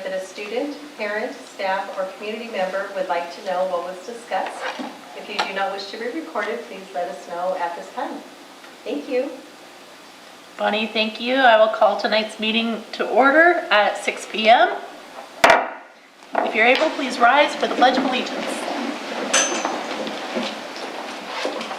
that a student, parent, staff, or community member would like to know what was discussed. If you do not wish to be recorded, please let us know at this time. Thank you. Bonnie, thank you. I will call tonight's meeting to order at 6 p.m. If you're able, please rise for the Pledge of Allegiance.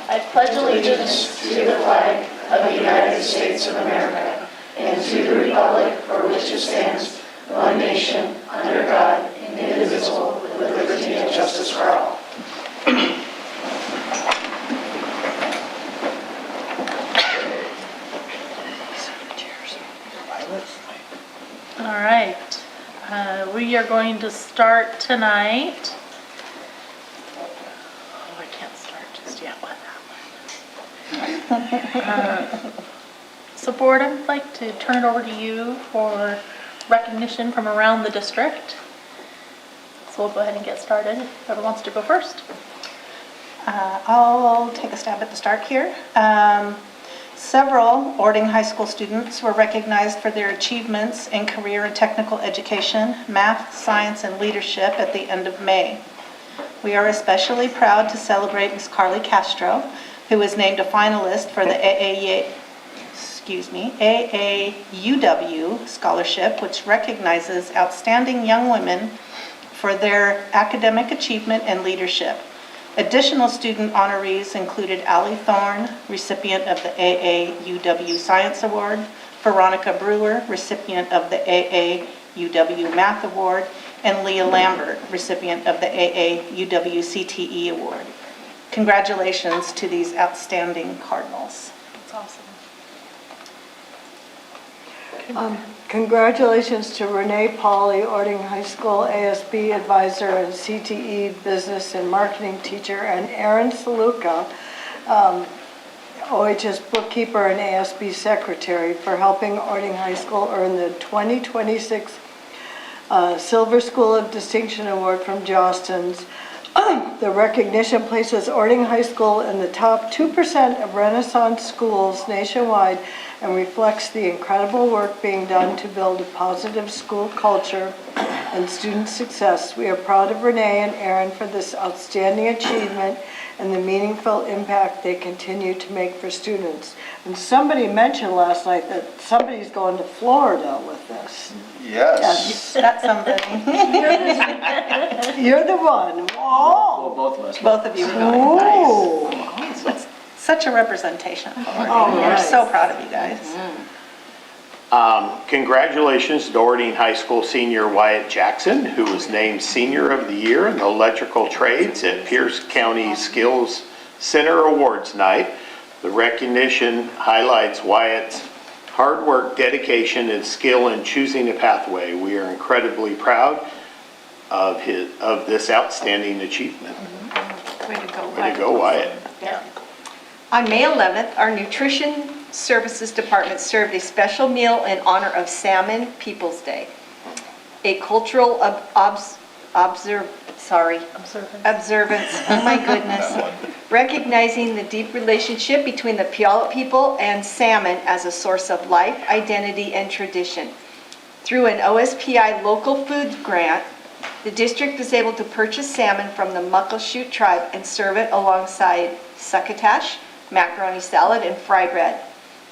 I pledge allegiance to the flag of the United States of America and to the republic for which it stands, one nation, under God, indivisible, with liberty and justice for all. All right, we are going to start tonight. Oh, I can't start just yet with that one. So board, I'd like to turn it over to you for recognition from around the district. So we'll go ahead and get started. Whoever wants to go first. I'll take a stab at the start here. Several Orting High School students were recognized for their achievements in career and technical education, math, science, and leadership at the end of May. We are especially proud to celebrate Ms. Carly Castro, who was named a finalist for the AAUW Scholarship, which recognizes outstanding young women for their academic achievement and leadership. Additional student honorees included Allie Thorne, recipient of the AAUW Science Award, Veronica Brewer, recipient of the AAUW Math Award, and Leah Lambert, recipient of the AAUW CTE Award. Congratulations to these outstanding Cardinals. That's awesome. Congratulations to Renee Pauley, Orting High School ASB advisor and CTE business and marketing teacher, and Aaron Saluka, OHS bookkeeper and ASB secretary, for helping Orting High School earn the 2026 Silver School of Distinction Award from Jostens. The recognition places Orting High School in the top 2% of Renaissance schools nationwide and reflects the incredible work being done to build a positive school culture and student success. We are proud of Renee and Aaron for this outstanding achievement and the meaningful impact they continue to make for students. And somebody mentioned last night that somebody's going to Florida with this. Yes. That's somebody. You're the one. Whoa. Well, both of us. Both of you are going. Ooh. It's such a representation. Oh, We're nice. so proud of you guys. Congratulations to Orting High School senior Wyatt Jackson, who was named Senior of the Year in the Electrical Trades at Pierce County Skills Center Awards Night. The recognition highlights Wyatt's hard work, dedication, and skill in choosing a pathway. We are incredibly proud of this outstanding achievement. Way to go, Way to go, Wyatt. Yeah. On May 11th, our Nutrition Services Department served a special meal in honor of Salmon Peoples Day, a cultural observance, oh my goodness, recognizing the deep relationship between the Puyallup people and salmon as a source of life, identity, and tradition. Through an OSPI local food grant, the district was able to purchase salmon from the Muckleshoot tribe and serve it alongside succotash, macaroni salad, and fry bread.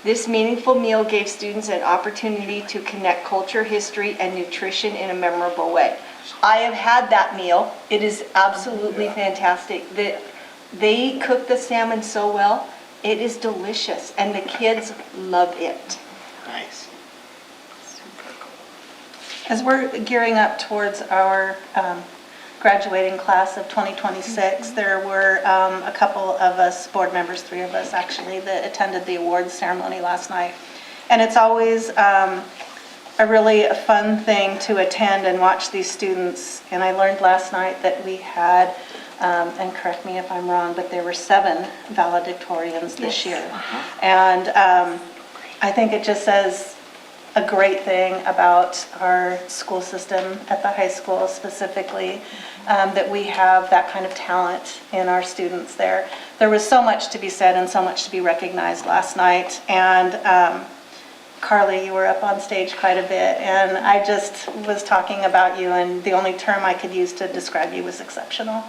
This meaningful meal gave students an opportunity to connect culture, history, and nutrition in a memorable way. I have had that meal. It is absolutely fantastic. They cook the salmon so well. It is delicious, and the kids love it. Nice. As we're gearing up towards our graduating class of 2026, there were a couple of us, board members, 3 of us actually, that attended the awards ceremony last night. And it's always a really fun thing to attend and watch these students. And I learned last night that we had, and correct me if I'm wrong, but there were 7 valedictorians this year. And I think it just says a great thing about our school system at the high school specifically, that we have that kind of talent in our students there. There was so much to be said and so much to be recognized last night, and Carly, you were up on stage quite a bit, and I just was talking about you, and the only term I could use to describe you was exceptional.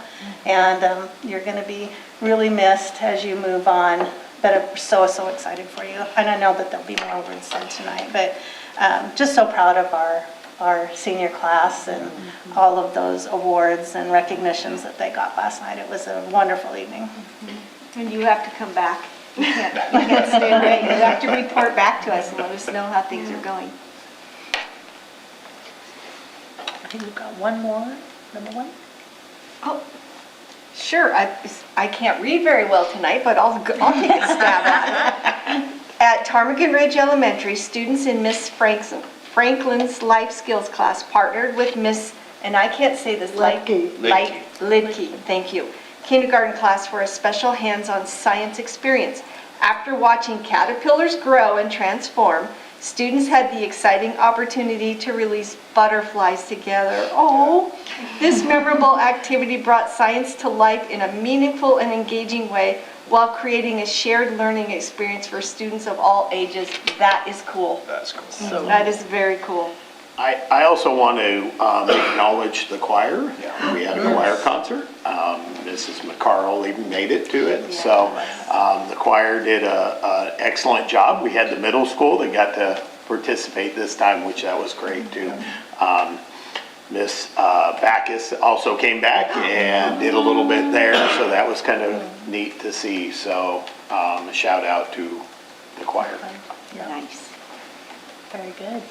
And you're going to be really missed as you move on, but I'm so, so excited for you. And I know that there'll be more words said tonight, but just so proud of our senior class and all of those awards and recognitions that they got last night. It was a wonderful evening. And you have to come back. You can't stay away. You have to report back to us and let us know how things are going. I think we've got one more, number one. Oh, sure. I can't read very well tonight, but I'll take a stab at it. At Ptarmigan Ridge Elementary, students in Miss Franklin's life skills class partnered with Miss, and I can't say this, Lidke, thank you, kindergarten class for a special hands-on science experience. After watching caterpillars grow and transform, students had the exciting opportunity to release butterflies together. Oh, this memorable activity brought science to life in a meaningful and engaging way while creating a shared learning experience for students of all ages. That is cool. That's cool. So that is very cool. I also want to acknowledge the choir. We had a choir concert. Mrs. McCarl even made it to it. So the choir did an excellent job. We had the middle school that got to participate this time, which that was great too. Miss Backus also came back and did a little bit there, so that was kind of neat to see. So a shout out to the choir. Nice. Very good.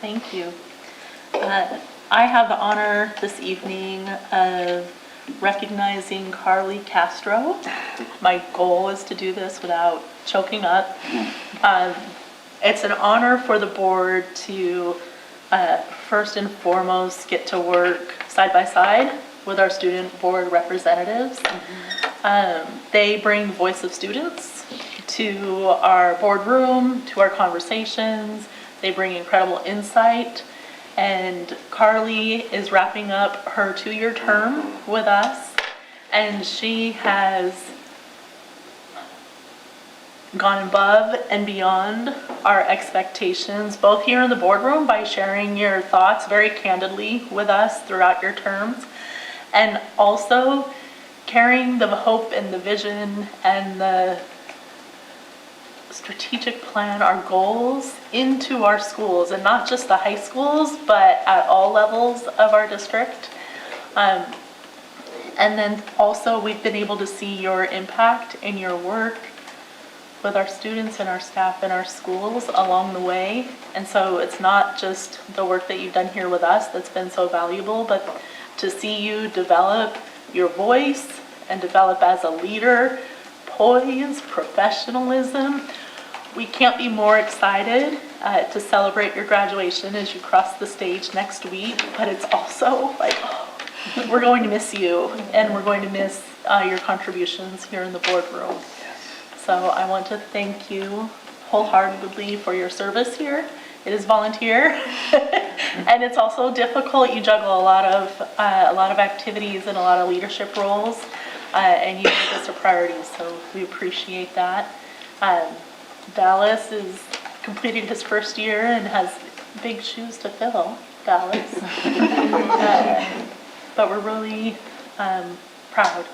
Thank you. I have the honor this evening of recognizing Carly Castro. My goal is to do this without choking up. It's an honor for the board to first and foremost get to work side by side with our student board representatives. They bring the voice of students to our boardroom, to our conversations. They bring incredible insight. And Carly is wrapping up her 2-year term with us, and she has gone above and beyond our expectations, both here in the boardroom by sharing your thoughts very candidly with us throughout your terms, and also carrying the hope and the vision and the strategic plan, our goals into our schools, and not just the high schools, but at all levels of our district. And then also we've been able to see your impact in your work with our students and our staff in our schools along the way. And so it's not just the work that you've done here with us that's been so valuable, but to see you develop your voice and develop as a leader, poise, professionalism. We can't be more excited to celebrate your graduation as you cross the stage next week, but it's also like, we're going to miss you, and we're going to miss your contributions here in the boardroom. So I want to thank you wholeheartedly for your service here. It is volunteer, and it's also difficult. You juggle a lot of activities and a lot of leadership roles, and you make this a priority, so we appreciate that. Dallas is completing his first year and has big shoes to fill, Dallas. But we're really proud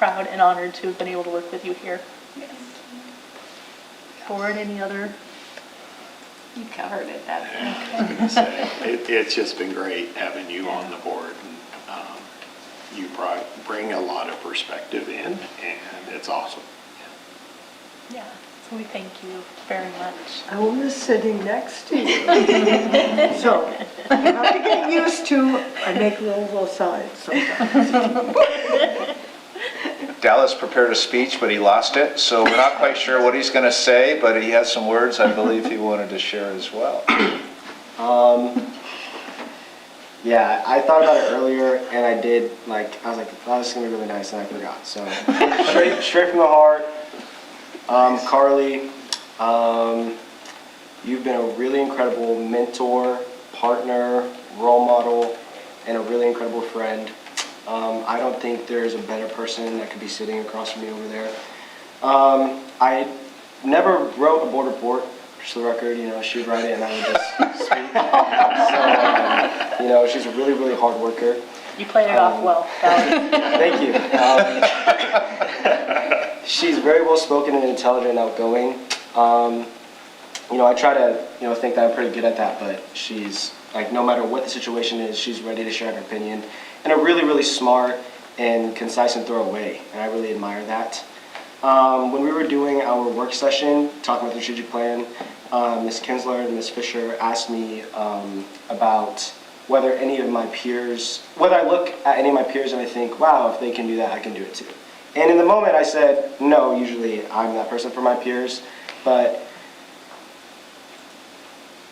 and honored to have been able to work with you here. Board, any other? You covered it, that's It's just been great having you on the board. And, you bring a lot of perspective in, and it's awesome. Yeah, so we thank you very much. I will miss sitting next to you. So, you have to get used to, I make little sides sometimes. Dallas prepared a speech, but he lost it, so we're not quite sure what he's going to say, but he has some words I believe he wanted to share as well. Yeah, I thought about it earlier, and I did, I was like, oh, this is going to be really nice, and I forgot. So, straight from the heart, Carly, you've been a really incredible mentor, partner, role model, and a really incredible friend. I don't think there's a better person that could be sitting across from me over there. I never wrote a board report, just for the record, she would write it and I would just speak. So, she's a really, really hard worker. You played it off well, Valerie. Thank you. She's very well spoken and intelligent and outgoing. I try to, think that I'm pretty good at that, but she's like, no matter what the situation is, she's ready to share her opinion in a really, really smart and concise and thorough way, and I really admire that. When we were doing our work session, talking about the strategic plan, Ms. Kinsler and Ms. Fisher asked me about whether I look at any of my peers and I think, wow, if they can do that, I can do it too. And in the moment I said, no, usually I'm that person for my peers, but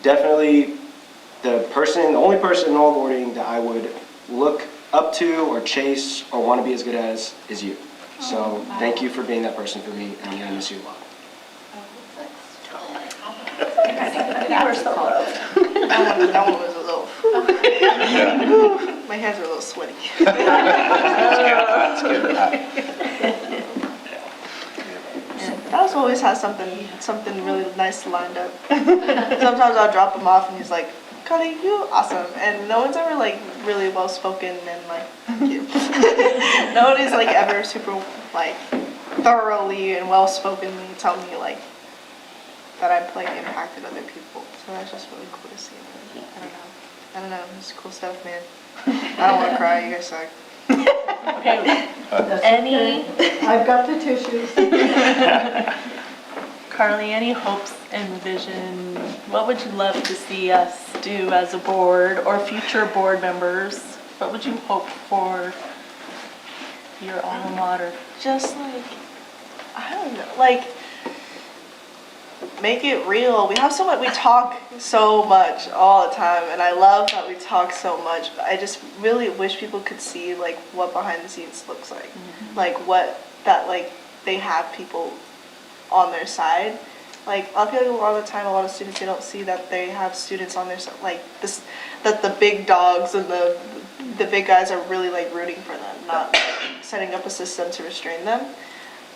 definitely the only person in all of boarding that I would look up to or chase or want to be as good as is you. So thank you for being that person for me, and I'm going to miss you a lot. You were so close. That one was a little, my hands are a little sweaty. Let's get that. Dallas always has something really nice lined up. Sometimes I'll drop him off and he's like, Cody, you awesome. And no one's ever like really well spoken and like cute. Nobody's like ever super like thoroughly and well spokenly tell me like that I've like impacted other people. So that's just really cool to see. I don't know. It's cool stuff, man. I don't want to cry. You guys suck. Okay, any, I've got the tissues. Carly, any hopes and vision? What would you love to see us do as a board or future board members? What would you hope for your alma mater? Just like, I don't know, like, make it real. We have so much, we talk so much all the time, and I love that we talk so much, but I just really wish people could see like what behind the scenes looks like. Like what that like they have people on their side. Like I feel like a lot of the time a lot of students, they don't see that they have students on their side, like this, that the big dogs and the big guys are really like rooting for them, not setting up a system to restrain them.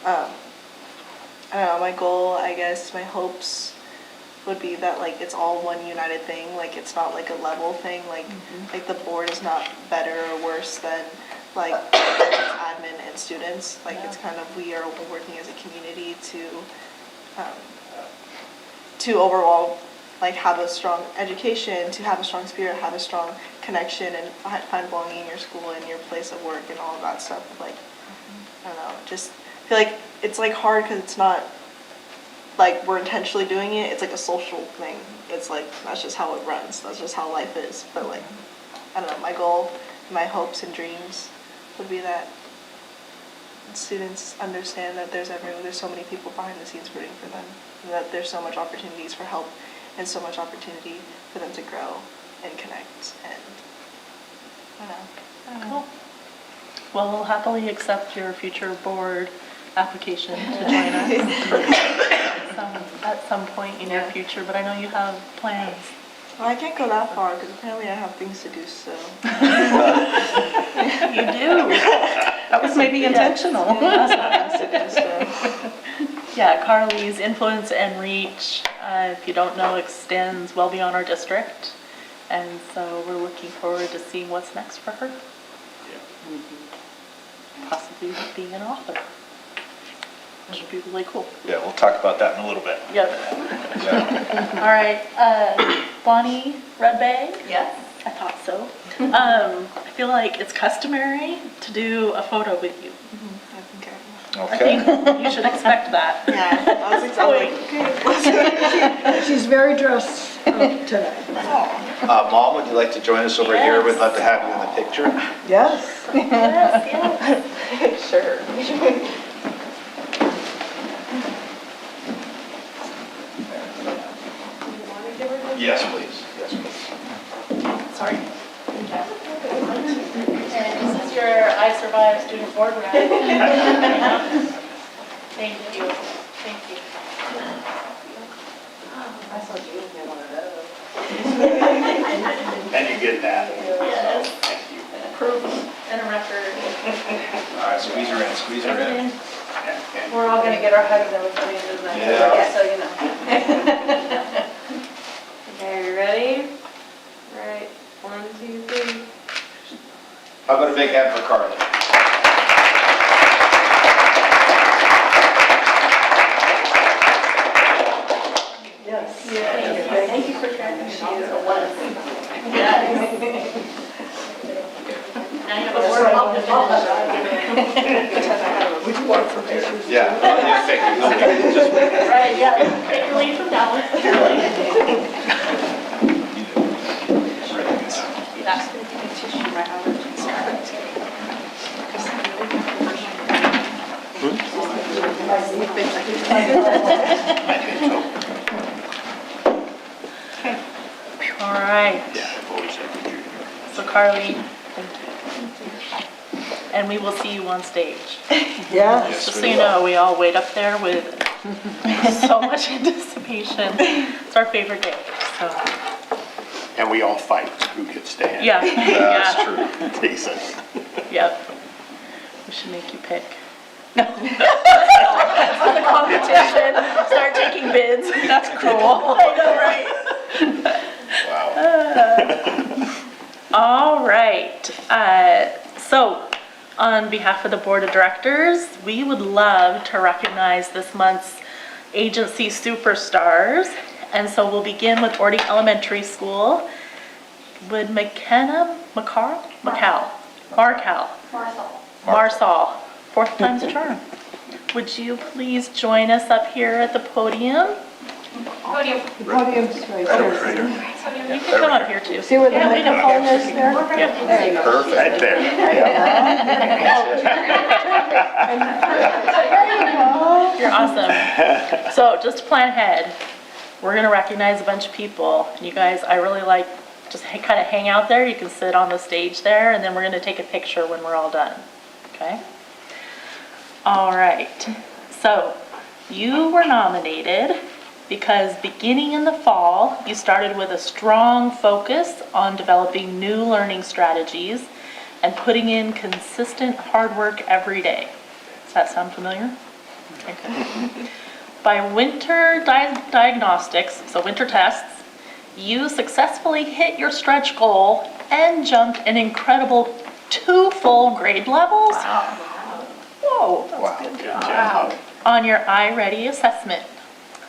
I don't know, my goal, I guess, my hopes would be that like it's all one united thing, like it's not like a level thing, like like the board is not better or worse than like admin and students, like it's kind of, we are working as a community to overall like have a strong education, to have a strong spirit, have a strong connection, and find belonging in your school and your place of work and all of that stuff. Like I don't know, just feel like it's like hard because it's not like we're intentionally doing it. It's like a social thing. It's like that's just how it runs. That's just how life is. But like I don't know, my goal, my hopes and dreams would be that students understand that there's so many people behind the scenes rooting for them, and that there's so much opportunities for help and so much opportunity for them to grow and connect, and I don't know. Cool. Well, we'll happily accept your future board application to join us at some point in your future, but I know you have plans. Well, I can't go that far because apparently I have things to do, so. You do. That was maybe intentional. Yeah, Carly's influence and reach, if you don't know, extends well beyond our district. And so we're looking forward to seeing what's next for her. Possibly being an author, which would be really cool. Yeah, we'll talk about that in a little bit. Yep. Yeah. All right, Bonnie Redbay? Yes. I thought so. I feel like it's customary to do a photo with you. I Okay. think you should expect that. Yeah, I was like, She's very dressed up today. Mom, would you like to join us over here? We'd love to have you in the picture. Yes. Yes, yes. sure. Yes, please. Yes, please. Sorry. And this is your I Survived Student Board Rep. Thank you. Thank you. I saw you in here one of those. And you get that. Yes. Thank you. Proof and a record. All right, squeeze her in, squeeze her in. Yeah. We're all gonna get our hugs in before the end of the night, Yeah. just so you know. Okay, are you ready? Right, 1, 2, 3. How about a big hand for Carly? Thank you for tracking she's a 1. Now you have a word of Yeah. Right, yeah, take your lead from that one. That's gonna take a tissue right out of All right. So Carly, and we will see you on stage. Yeah? Just so you know, we all wait up there with so much anticipation. It's our favorite day, so, And we all fight who gets to stand. yeah. That's Yeah. true. Decent. Yep. We should make you pick. No. The competition, start taking bids. That's cruel. I know, right? Wow. All right. So, on behalf of the Board of Directors, we would love to recognize this month's agency superstars. And so we'll begin with Ording Elementary School. Would Marsal, fourth time's a charm. Would you please join us up here at the podium? The podium's right there. You can come up here too. See where the microphone is there? Perfect. Right there. You're awesome. So just to plan ahead, we're gonna recognize a bunch of people. And you guys, I really like, just kind of hang out there. You can sit on the stage there, and then we're gonna take a picture when we're all done, okay? All right, so you were nominated because beginning in the fall, you started with a strong focus on developing new learning strategies and putting in consistent hard work every day. Does that sound familiar? Okay, good. By winter diagnostics, so winter tests, you successfully hit your stretch goal and jumped an incredible 2 full grade levels. Wow. Whoa. Wow. On your iReady assessment.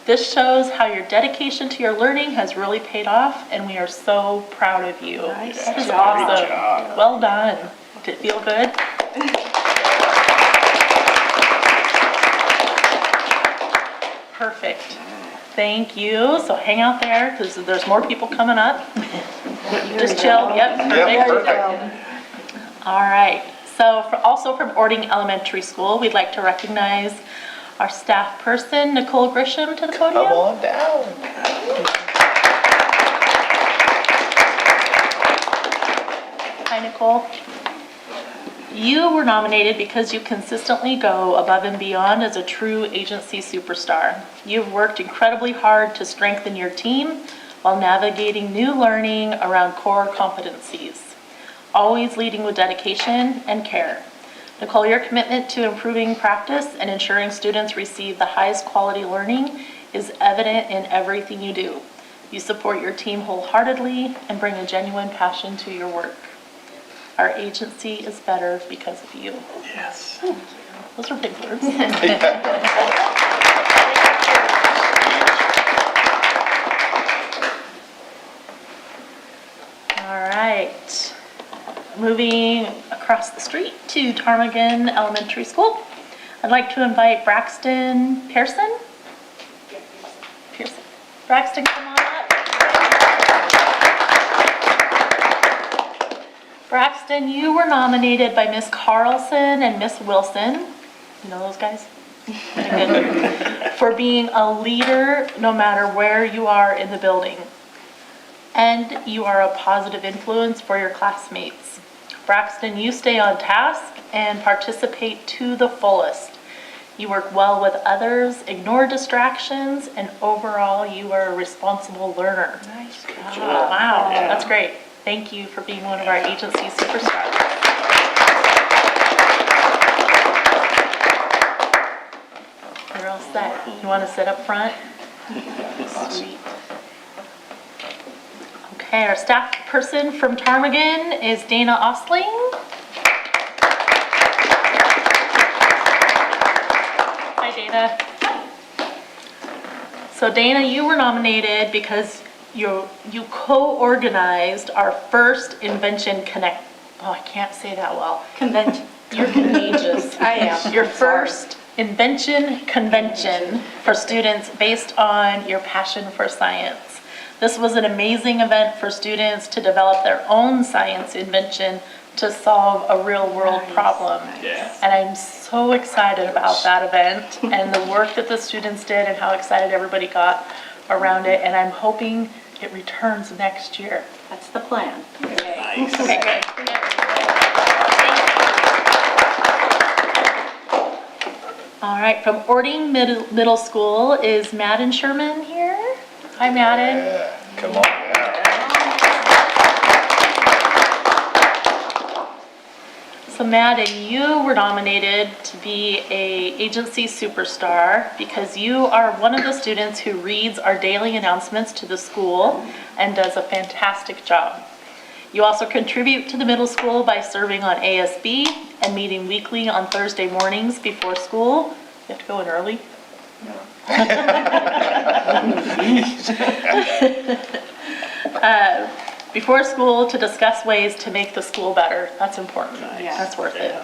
This shows how your dedication to your learning has really paid off, and we are so proud of you. Nice job. Awesome. job. Well done. Did it feel good? Perfect. Thank you. So hang out there because there's more people coming up. Just chill. Yep. Yep, Perfect. perfect. All right. So also from Ording Elementary School, we'd like to recognize our staff person, Nicole Grisham, to the podium. Come on down. Hi, Nicole. You were nominated because you consistently go above and beyond as a true agency superstar. You've worked incredibly hard to strengthen your team while navigating new learning around core competencies, always leading with dedication and care. Nicole, your commitment to improving practice and ensuring students receive the highest quality learning is evident in everything you do. You support your team wholeheartedly and bring a genuine passion to your work. Our agency is better because of you. Yes. Those are big words. All right. Moving across the street to Ptarmigan Elementary School. I'd like to invite Braxton Pearson. Braxton, come on up. Braxton, you were nominated by Miss Carlson and Miss Wilson. You know those guys? Good. For being a leader no matter where you are in the building. And you are a positive influence for your classmates. Braxton, you stay on task and participate to the fullest. You work well with others, ignore distractions, and overall, you are a responsible learner. Nice job. Wow, that's great. Thank you for being one of our agency superstars. set. You want to sit up front? Sweet. Okay, our staff person from Ptarmigan is Dana Ostling. Hi, Dana. So Dana, you were nominated because you co-organized our first Invention Connect, oh, I can't say that well. Convention. You're contagious. I am. Your first Invention Convention for students based on your passion for science. This was an amazing event for students to develop their own science invention to solve a real world problem. And I'm so excited about that event and the work that the students did and how excited everybody got around it. And I'm hoping it returns next year. That's the plan. Okay, good. All right, from Ording Middle School is Madden Sherman here. Hi, Madden. Yeah, come on. So Madden, you were nominated to be a agency superstar because you are one of the students who reads our daily announcements to the school and does a fantastic job. You also contribute to the middle school by serving on ASB and meeting weekly on Thursday mornings before school. You have to go in early. Before school to discuss ways to make the school better. That's important. That's worth it.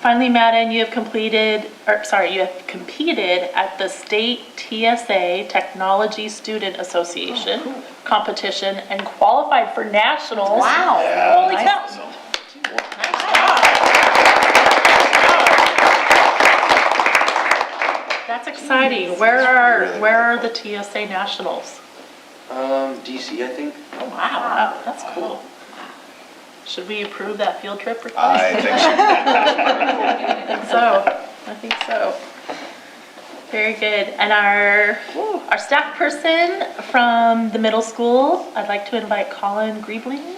Finally, Madden, you have competed at the State TSA Technology Student Association competition and qualified for nationals. Wow. Holy cow. That's exciting. Where are the TSA nationals? DC, I think. Oh, wow, that's cool. Should we approve that field trip request? I think so. I think so. Very good. And our staff person from the middle school, I'd like to invite Colin Griebling.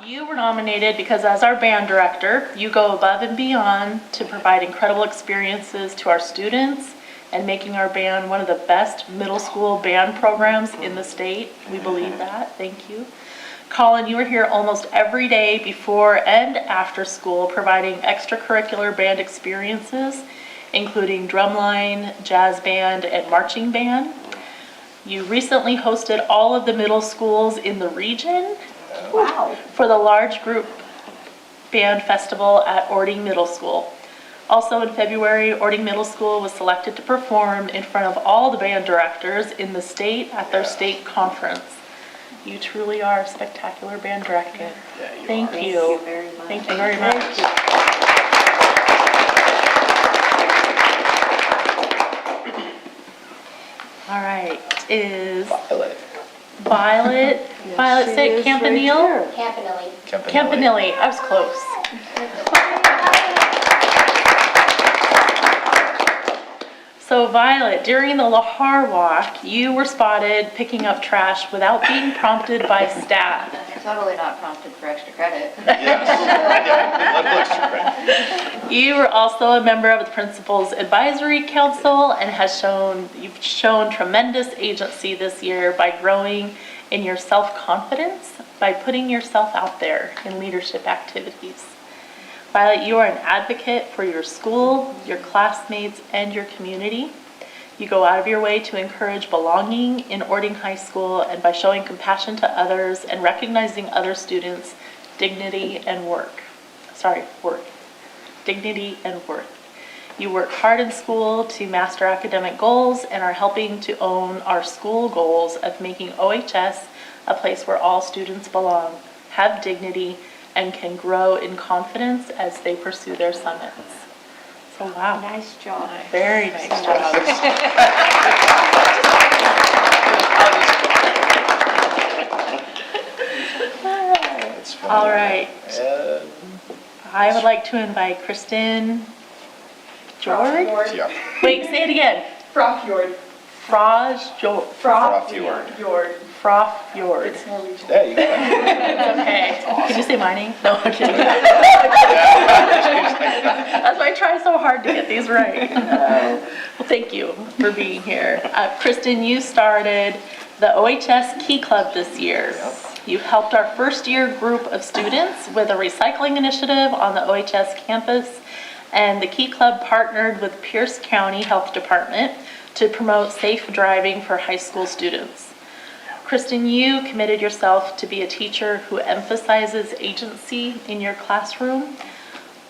You were nominated because as our band director, you go above and beyond to provide incredible experiences to our students and making our band one of the best middle school band programs in the state. We believe that. Thank you. Colin, you are here almost every day before and after school providing extracurricular band experiences, including drumline, jazz band, and marching band. You recently hosted all of the middle schools in the region. Wow. For the large group band festival at Ording Middle School. Also in February, Ording Middle School was selected to perform in front of all the band directors in the state at their state conference. You truly are a spectacular band director. Thank you. Thank you very much. All right, is Violet, say Campanile? Campanile, I was close. So Violet, during the Lahar Walk, you were spotted picking up trash without being prompted by staff. Totally not prompted for extra credit. You were also a member of the Principal's Advisory Council and you've shown tremendous agency this year by growing in your self-confidence by putting yourself out there in leadership activities. Violet, you are an advocate for your school, your classmates, and your community. You go out of your way to encourage belonging in Ording High School and by showing compassion to others and recognizing other students' dignity and worth. Dignity and worth. You work hard in school to master academic goals and are helping to own our school goals of making OHS a place where all students belong, have dignity, and can grow in confidence as they pursue their summits. So wow. Nice job. Very nice job. All right. I would like to invite Kristen George. Yeah. Wait, say it again. Frockjord. Frofjord. Frofjord. There you go. Okay. Can you say my name? No, I'm kidding. That's why I try so hard to get these right. Well, thank you for being here. Kristen, you started the OHS Key Club this year. You helped our first year group of students with a recycling initiative on the OHS campus, and the Key Club partnered with Pierce County Health Department to promote safe driving for high school students. Kristen, you committed yourself to be a teacher who emphasizes agency in your classroom.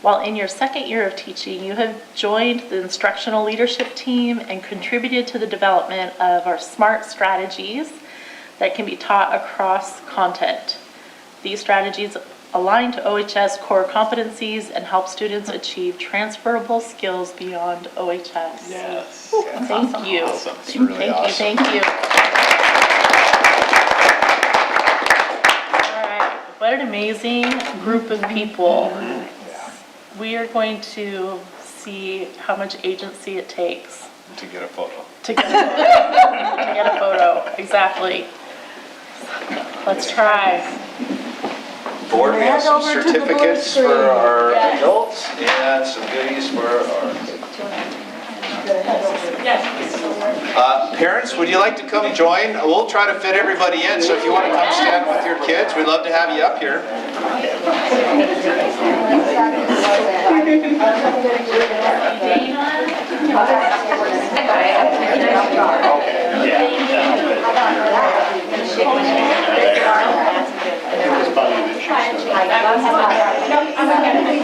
While in your second year of teaching, you have joined the instructional leadership team and contributed to the development of our SMART strategies that can be taught across content. These strategies align to OHS core competencies and help students achieve transferable skills beyond OHS. Yes. Thank you. Awesome. It's really awesome. Thank you. All right, what an amazing group of people. We are going to see how much agency it takes To get a photo. to get a photo. Exactly. Let's try. Board, we have some certificates for our adults and some goodies for our. Parents, would you like to come join? We'll try to fit everybody in, so if you want to come stand with your kids, we'd love to have you up here.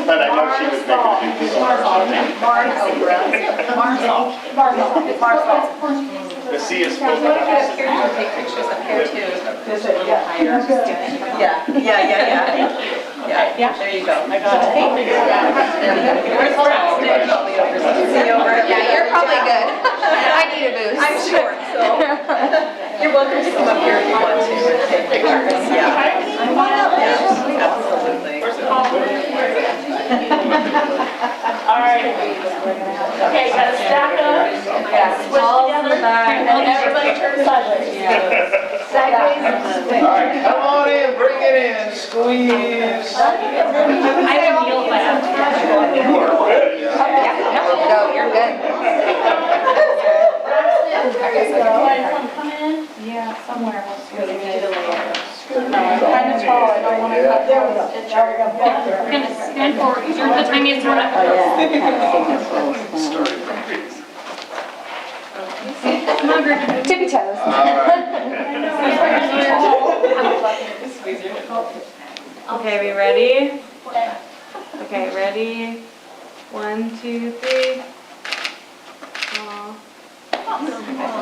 But I know she was making the C is supposed to Yeah. There you go. I got it. Yeah, you're probably good. I need a boost. I'm short, so you're welcome to come up here if you want to and take pictures. Yeah. Absolutely. All right. Okay, gotta stack up. Switch together. And everybody turn sideways. All right, come on in, bring it in, squeeze. I don't kneel if I have to. No, you're good. Come in? Yeah, somewhere. Kind of tall, I don't want to cut there. We're gonna stand forward, because you're the tiniest one up. Come on, Gretchen. Tippy toes. Okay, we ready? Okay, ready? 1, 2, 3.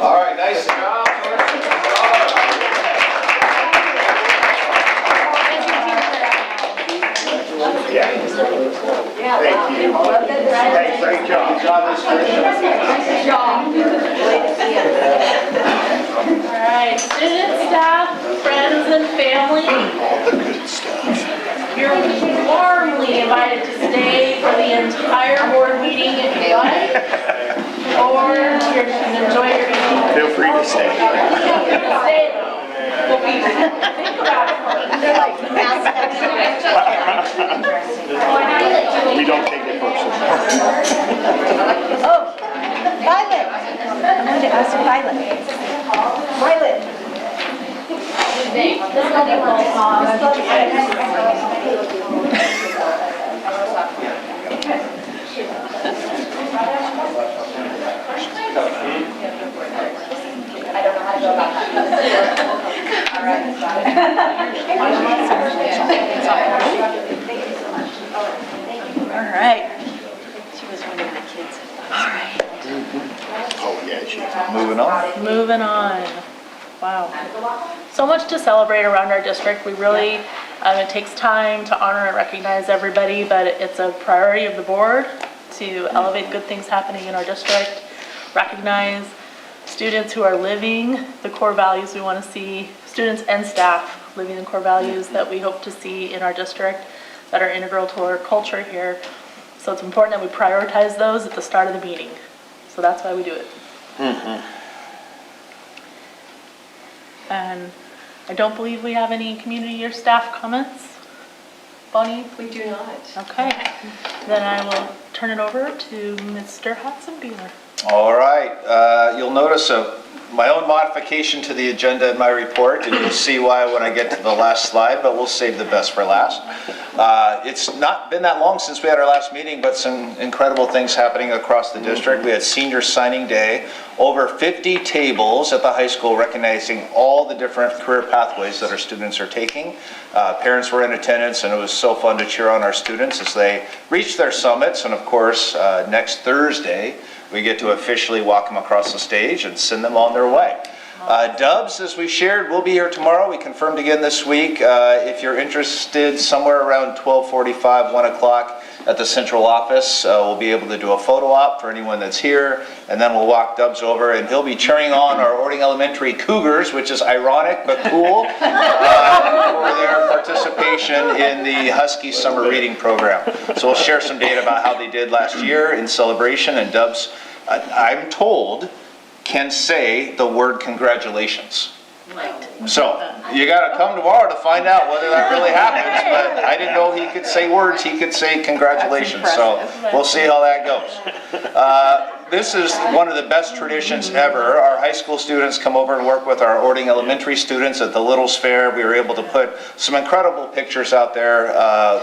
All right, nice job. Thank you. Great job. Good job, Ms. Tricia. All right, students, staff, friends, and family, you're warmly invited to stay for the entire board meeting if you like, or you can enjoy your evening. Feel free to stay. Stay. Think about it. We don't take it personally. Oh, Violet. I wanted to ask Violet. Violet. I don't know how to go about that. All right. All right. She was one of my kids. All right. Oh, yeah, she. Moving on. Moving on. Wow. So much to celebrate around our district. We really, it takes time to honor and recognize everybody, but it's a priority of the board to elevate good things happening in our district, recognize students who are living the core values we want to see, students and staff living the core values that we hope to see in our district that are integral to our culture here. So it's important that we prioritize those at the start of the meeting. So that's why we do it. And I don't believe we have any community or staff comments. Bonnie? We do not. Okay, then I will turn it over to Mr. Hatzenbeer. All right, you'll notice my own modification to the agenda in my report, and you'll see why when I get to the last slide, but we'll save the best for last. It's not been that long since we had our last meeting, but some incredible things happening across the district. We had senior signing day, over 50 tables at the high school recognizing all the different career pathways that our students are taking. Parents were in attendance, and it was so fun to cheer on our students as they reached their summits. And of course, next Thursday, we get to officially walk them across the stage and send them on their way. Dubs, as we shared, will be here tomorrow. We confirmed again this week. If you're interested, somewhere around 12:45, 1 o'clock at the central office, we'll be able to do a photo op for anyone that's here, and then we'll walk Dubs over, and he'll be cheering on our Orting Elementary Cougars, which is ironic but cool, for their participation in the Husky Summer Reading Program. So we'll share some data about how they did last year in celebration, and Dubs, I'm told, can say the word congratulations. So you got to come tomorrow to find out whether that really happens, but I didn't know he could say words, he could say congratulations, so we'll see how that goes. This is one of the best traditions ever. Our high school students come over and work with our Orting Elementary students at the Littles Fair. We were able to put some incredible pictures out there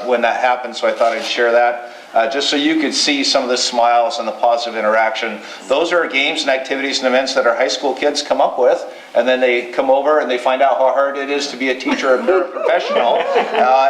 when that happened, so I thought I'd share that. Just so you could see some of the smiles and the positive interaction. Those are games and activities and events that our high school kids come up with, and then they come over and they find out how hard it is to be a teacher or paraprofessional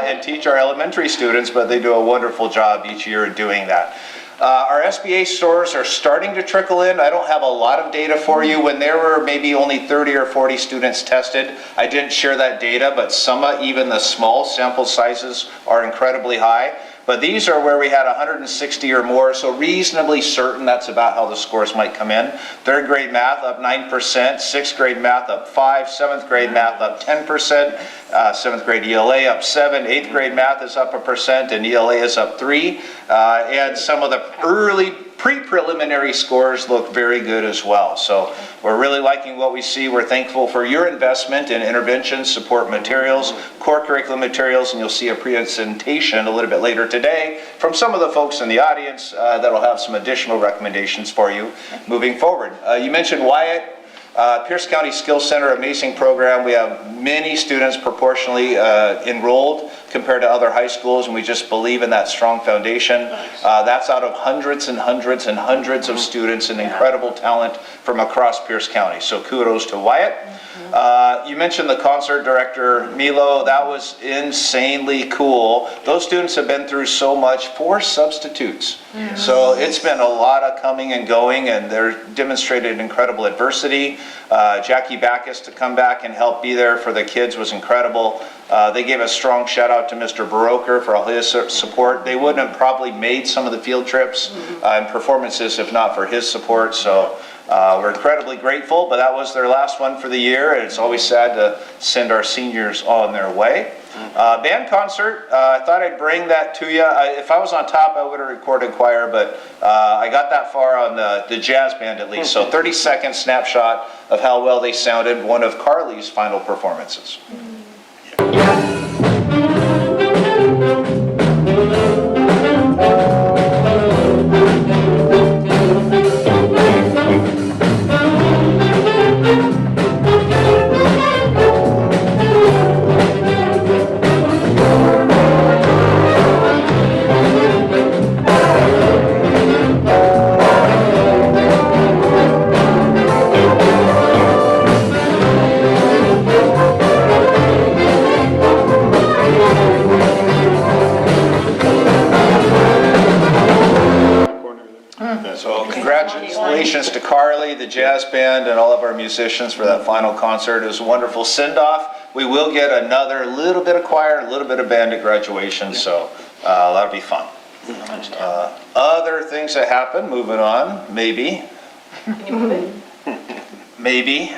and teach our elementary students, but they do a wonderful job each year in doing that. Our SBA stores are starting to trickle in. I don't have a lot of data for you. When there were maybe only 30 or 40 students tested, I didn't share that data, but some, even the small sample sizes are incredibly high. But these are where we had 160 or more, so reasonably certain that's about how the scores might come in. Third grade math up 9%, sixth grade math up 5%, seventh grade math up 10%, seventh grade ELA up 7%, eighth grade math is up 1%, and ELA is up 3%. And some of the early pre-preliminary scores look very good as well. So we're really liking what we see. We're thankful for your investment in interventions, support materials, core curriculum materials, and you'll see a presentation a little bit later today from some of the folks in the audience that'll have some additional recommendations for you moving forward. You mentioned Wyatt. Pierce County Skills Center, amazing program. We have many students proportionally enrolled compared to other high schools, and we just believe in that strong foundation. That's out of hundreds and hundreds and hundreds of students and incredible talent from across Pierce County. So kudos to Wyatt. You mentioned the concert director, Milo. That was insanely cool. Those students have been through so much, 4 substitutes. So it's been a lot of coming and going, and they're demonstrated incredible adversity. Jackie Backus to come back and help be there for the kids was incredible. They gave a strong shout out to Mr. Baroker for all his support. They wouldn't have probably made some of the field trips and performances if not for his support. So we're incredibly grateful, but that was their last one for the year, and it's always sad to send our seniors on their way. Band concert, I thought I'd bring that to you. If I was on top, I would have recorded choir, but I got that far on the jazz band at least. So 30-second snapshot of how well they sounded, one of Carly's final performances. So congratulations to Carly, the jazz band, and all of our musicians for that final concert. It was a wonderful send-off. We will get another little bit of choir, a little bit of band at graduation, so that'll be fun. Other things that happen, moving on, maybe. Maybe.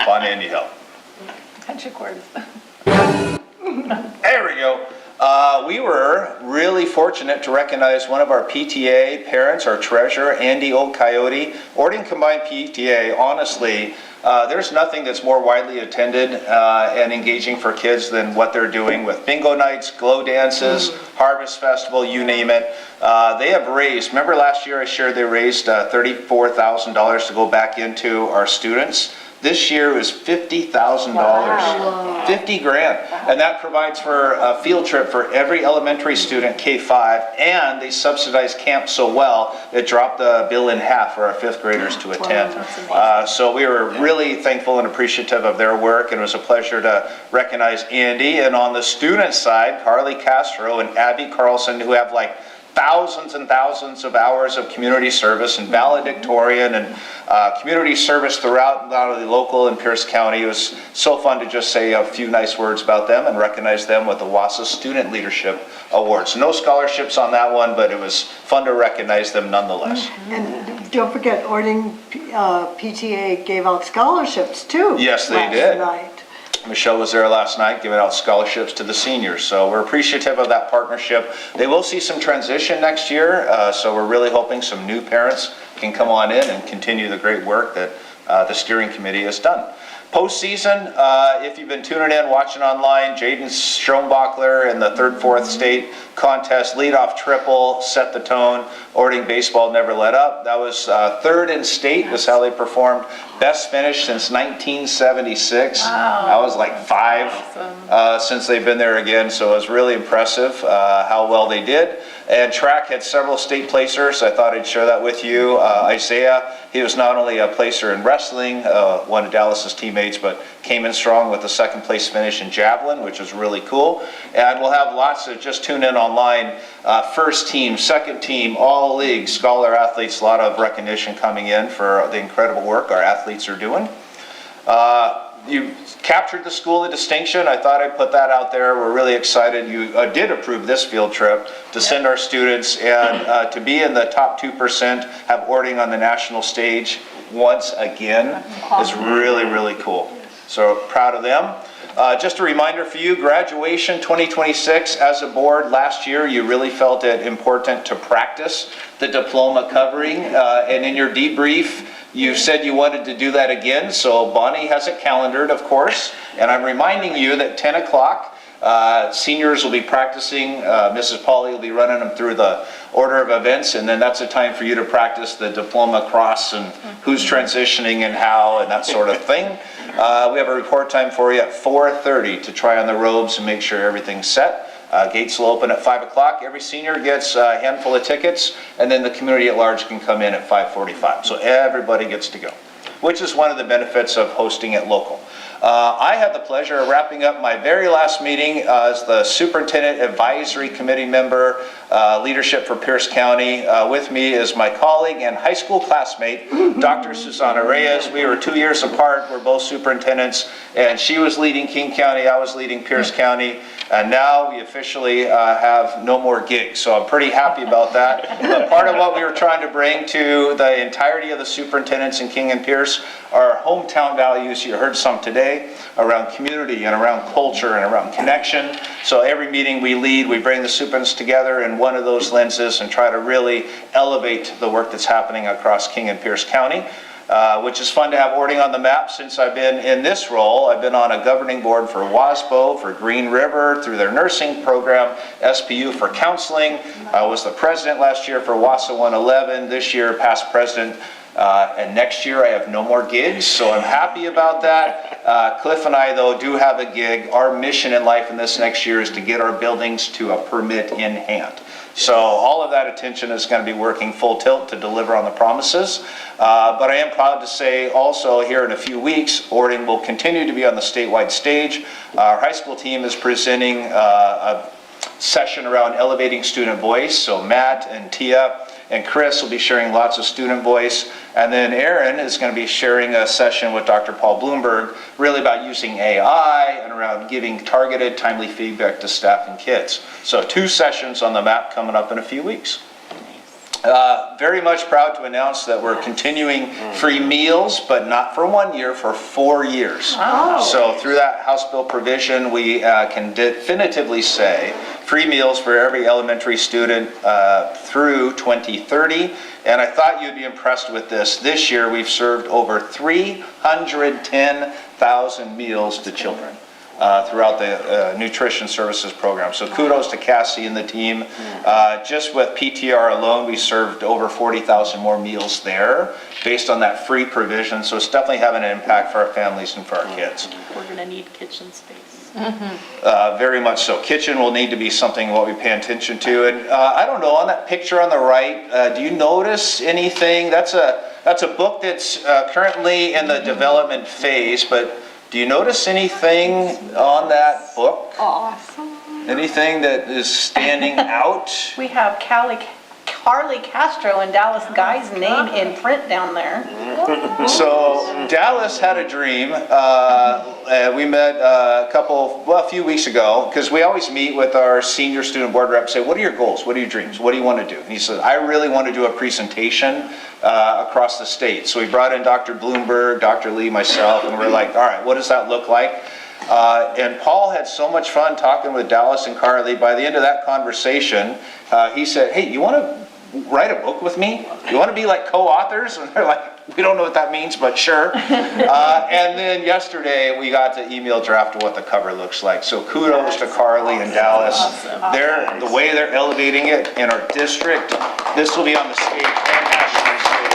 Bonnie, I need help. Country chords. There we go. We were really fortunate to recognize one of our PTA parents, our treasurer, Andy Old Coyote. Orting Combined PTA, honestly, There's nothing that's more widely attended and engaging for kids than what they're doing with bingo nights, glow dances, Harvest Festival, you name it. They have raised, remember last year I shared they raised $34,000 to go back into our students. This year was $50,000, 50 grand. And that provides for a field trip for every elementary student, K-5, and they subsidize camp so well, it dropped the bill in half for our fifth graders to attend. So we were really thankful and appreciative of their work, and it was a pleasure to recognize Andy. And on the student side, Carly Castro and Abby Carlson, who have like thousands and thousands of hours of community service and valedictorian and community service throughout not only local and Pierce County. It was so fun to just say a few nice words about them and recognize them with the WASA Student Leadership Awards. No scholarships on that one, but it was fun to recognize them nonetheless. And don't forget, Ording PTA gave out scholarships too. Yes, they did. Michelle was there last night giving out scholarships to the seniors. So we're appreciative of that partnership. They will see some transition next year, so we're really hoping some new parents can come on in and continue the great work that the steering committee has done. Postseason, if you've been tuning in, watching online, Jaden Schrombachler in the 3rd, 4th state contest, leadoff triple, set the tone. Ording baseball never let up. That was 3rd in state, was how they performed. Best finish since 1976. Wow. That was like 5 since they've been there again, so it was really impressive how well they did. And track had several state placers. I thought I'd share that with you. Isaiah, he was not only a placer in wrestling, one of Dallas's teammates, but came in strong with a 2nd place finish in javelin, which was really cool. And we'll have lots of, just tune in online, 1st team, 2nd team, all league, scholar athletes, a lot of recognition coming in for the incredible work our athletes are doing. You captured the School of Distinction. I thought I'd put that out there. We're really excited. You did approve this field trip to send our students and to be in the top 2%, have Ording on the national stage once again is really, really cool. So proud of them. Just a reminder for you, graduation 2026 as a board. Last year you really felt it important to practice the diploma covering, and in your debrief you said you wanted to do that again, so Bonnie has it calendared, of course, and I'm reminding you that 10 o'clock seniors will be practicing. Mrs. Pauly will be running them through the order of events, and then that's a time for you to practice the diploma cross and who's transitioning and how and that sort of thing. We have a report time for you at 4:30 to try on the robes and make sure everything's set. Gates will open at 5 o'clock. Every senior gets a handful of tickets, and then the community at large can come in at 5:45. So everybody gets to go, which is one of the benefits of hosting it local. I had the pleasure of wrapping up my very last meeting as the Superintendent Advisory Committee member, leadership for Pierce County. With me is my colleague and high school classmate, Dr. Susana Reyes. We were 2 years apart. We're both superintendents, and she was leading King County, I was leading Pierce County, and now we officially have no more gigs, so I'm pretty happy about that. But part of what we were trying to bring to the entirety of the superintendents in King and Pierce are hometown values. You heard some today around community and around culture and around connection. So every meeting we lead, we bring the superintendents together in one of those lenses and try to really elevate the work that's happening across King and Pierce County. Which is fun to have Ording on the map. Since I've been in this role, I've been on a governing board for WASPO, for Green River, through their nursing program, SPU for counseling. I was the president last year for WASA 111, this year past president, and next year I have no more gigs, so I'm happy about that. Cliff and I, though, do have a gig. Our mission in life in this next year is to get our buildings to a permit in hand. So all of that attention is going to be working full tilt to deliver on the promises. But I am proud to say also here in a few weeks, Ording will continue to be on the statewide stage. Our high school team is presenting a session around elevating student voice. So Matt and Tia and Chris will be sharing lots of student voice. And then Aaron is going to be sharing a session with Dr. Paul Bloomberg, really about using AI and around giving targeted, timely feedback to staff and kids. So 2 sessions on the map coming up in a few weeks. Very much proud to announce that we're continuing free meals, but not for 1 year, for 4 years. Oh. So through that House bill provision, we can definitively say free meals for every elementary student through 2030. And I thought you'd be impressed with this. This year, we've served over 310,000 meals to children throughout the nutrition services program. So kudos to Cassie and the team. Just with PTR alone, we served over 40,000 more meals there based on that free provision. So it's definitely having an impact for our families and for our kids. We're gonna need kitchen space. Very much so. Kitchen will need to be something what we pay attention to. And I don't know, on that picture on the right, do you notice anything? That's a book that's currently in the development phase, but do you notice anything on that book? Awesome. Anything that is standing out? We have Carly Castro and Dallas Guy's name in print down there. So Dallas had a dream. We met a few weeks ago, because we always meet with our senior student board rep, say, what are your goals? What are your dreams? What do you want to do? And he said, I really want to do a presentation across the state. So we brought in Dr. Bloomberg, Dr. Lee, myself, and we're like, all right, what does that look like? And Paul had so much fun talking with Dallas and Carly. By the end of that conversation, he said, hey, you want to write a book with me? You want to be like co-authors? And they're like, we don't know what that means, but sure. And then yesterday we got the email draft of what the cover looks like. So kudos to Carly and Dallas. The way they're elevating it in our district. This will be on the stage and national stage.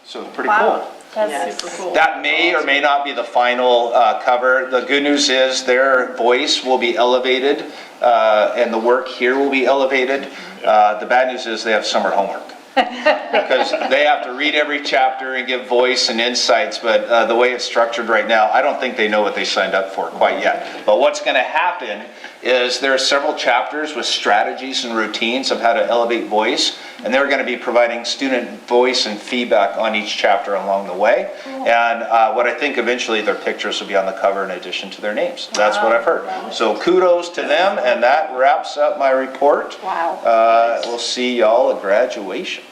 So pretty cool. That's super cool. That may or may not be the final cover. The good news is their voice will be elevated and the work here will be elevated. The bad news is they have summer homework. Because they have to read every chapter and give voice and insights, but the way it's structured right now, I don't think they know what they signed up for quite yet. But what's going to happen is there are several chapters with strategies and routines of how to elevate voice, and they're going to be providing student voice and feedback on each chapter along the way. And what I think eventually their pictures will be on the cover in addition to their names. That's what I've heard. So kudos to them, and that wraps up my report. Wow. We'll see y'all at graduation.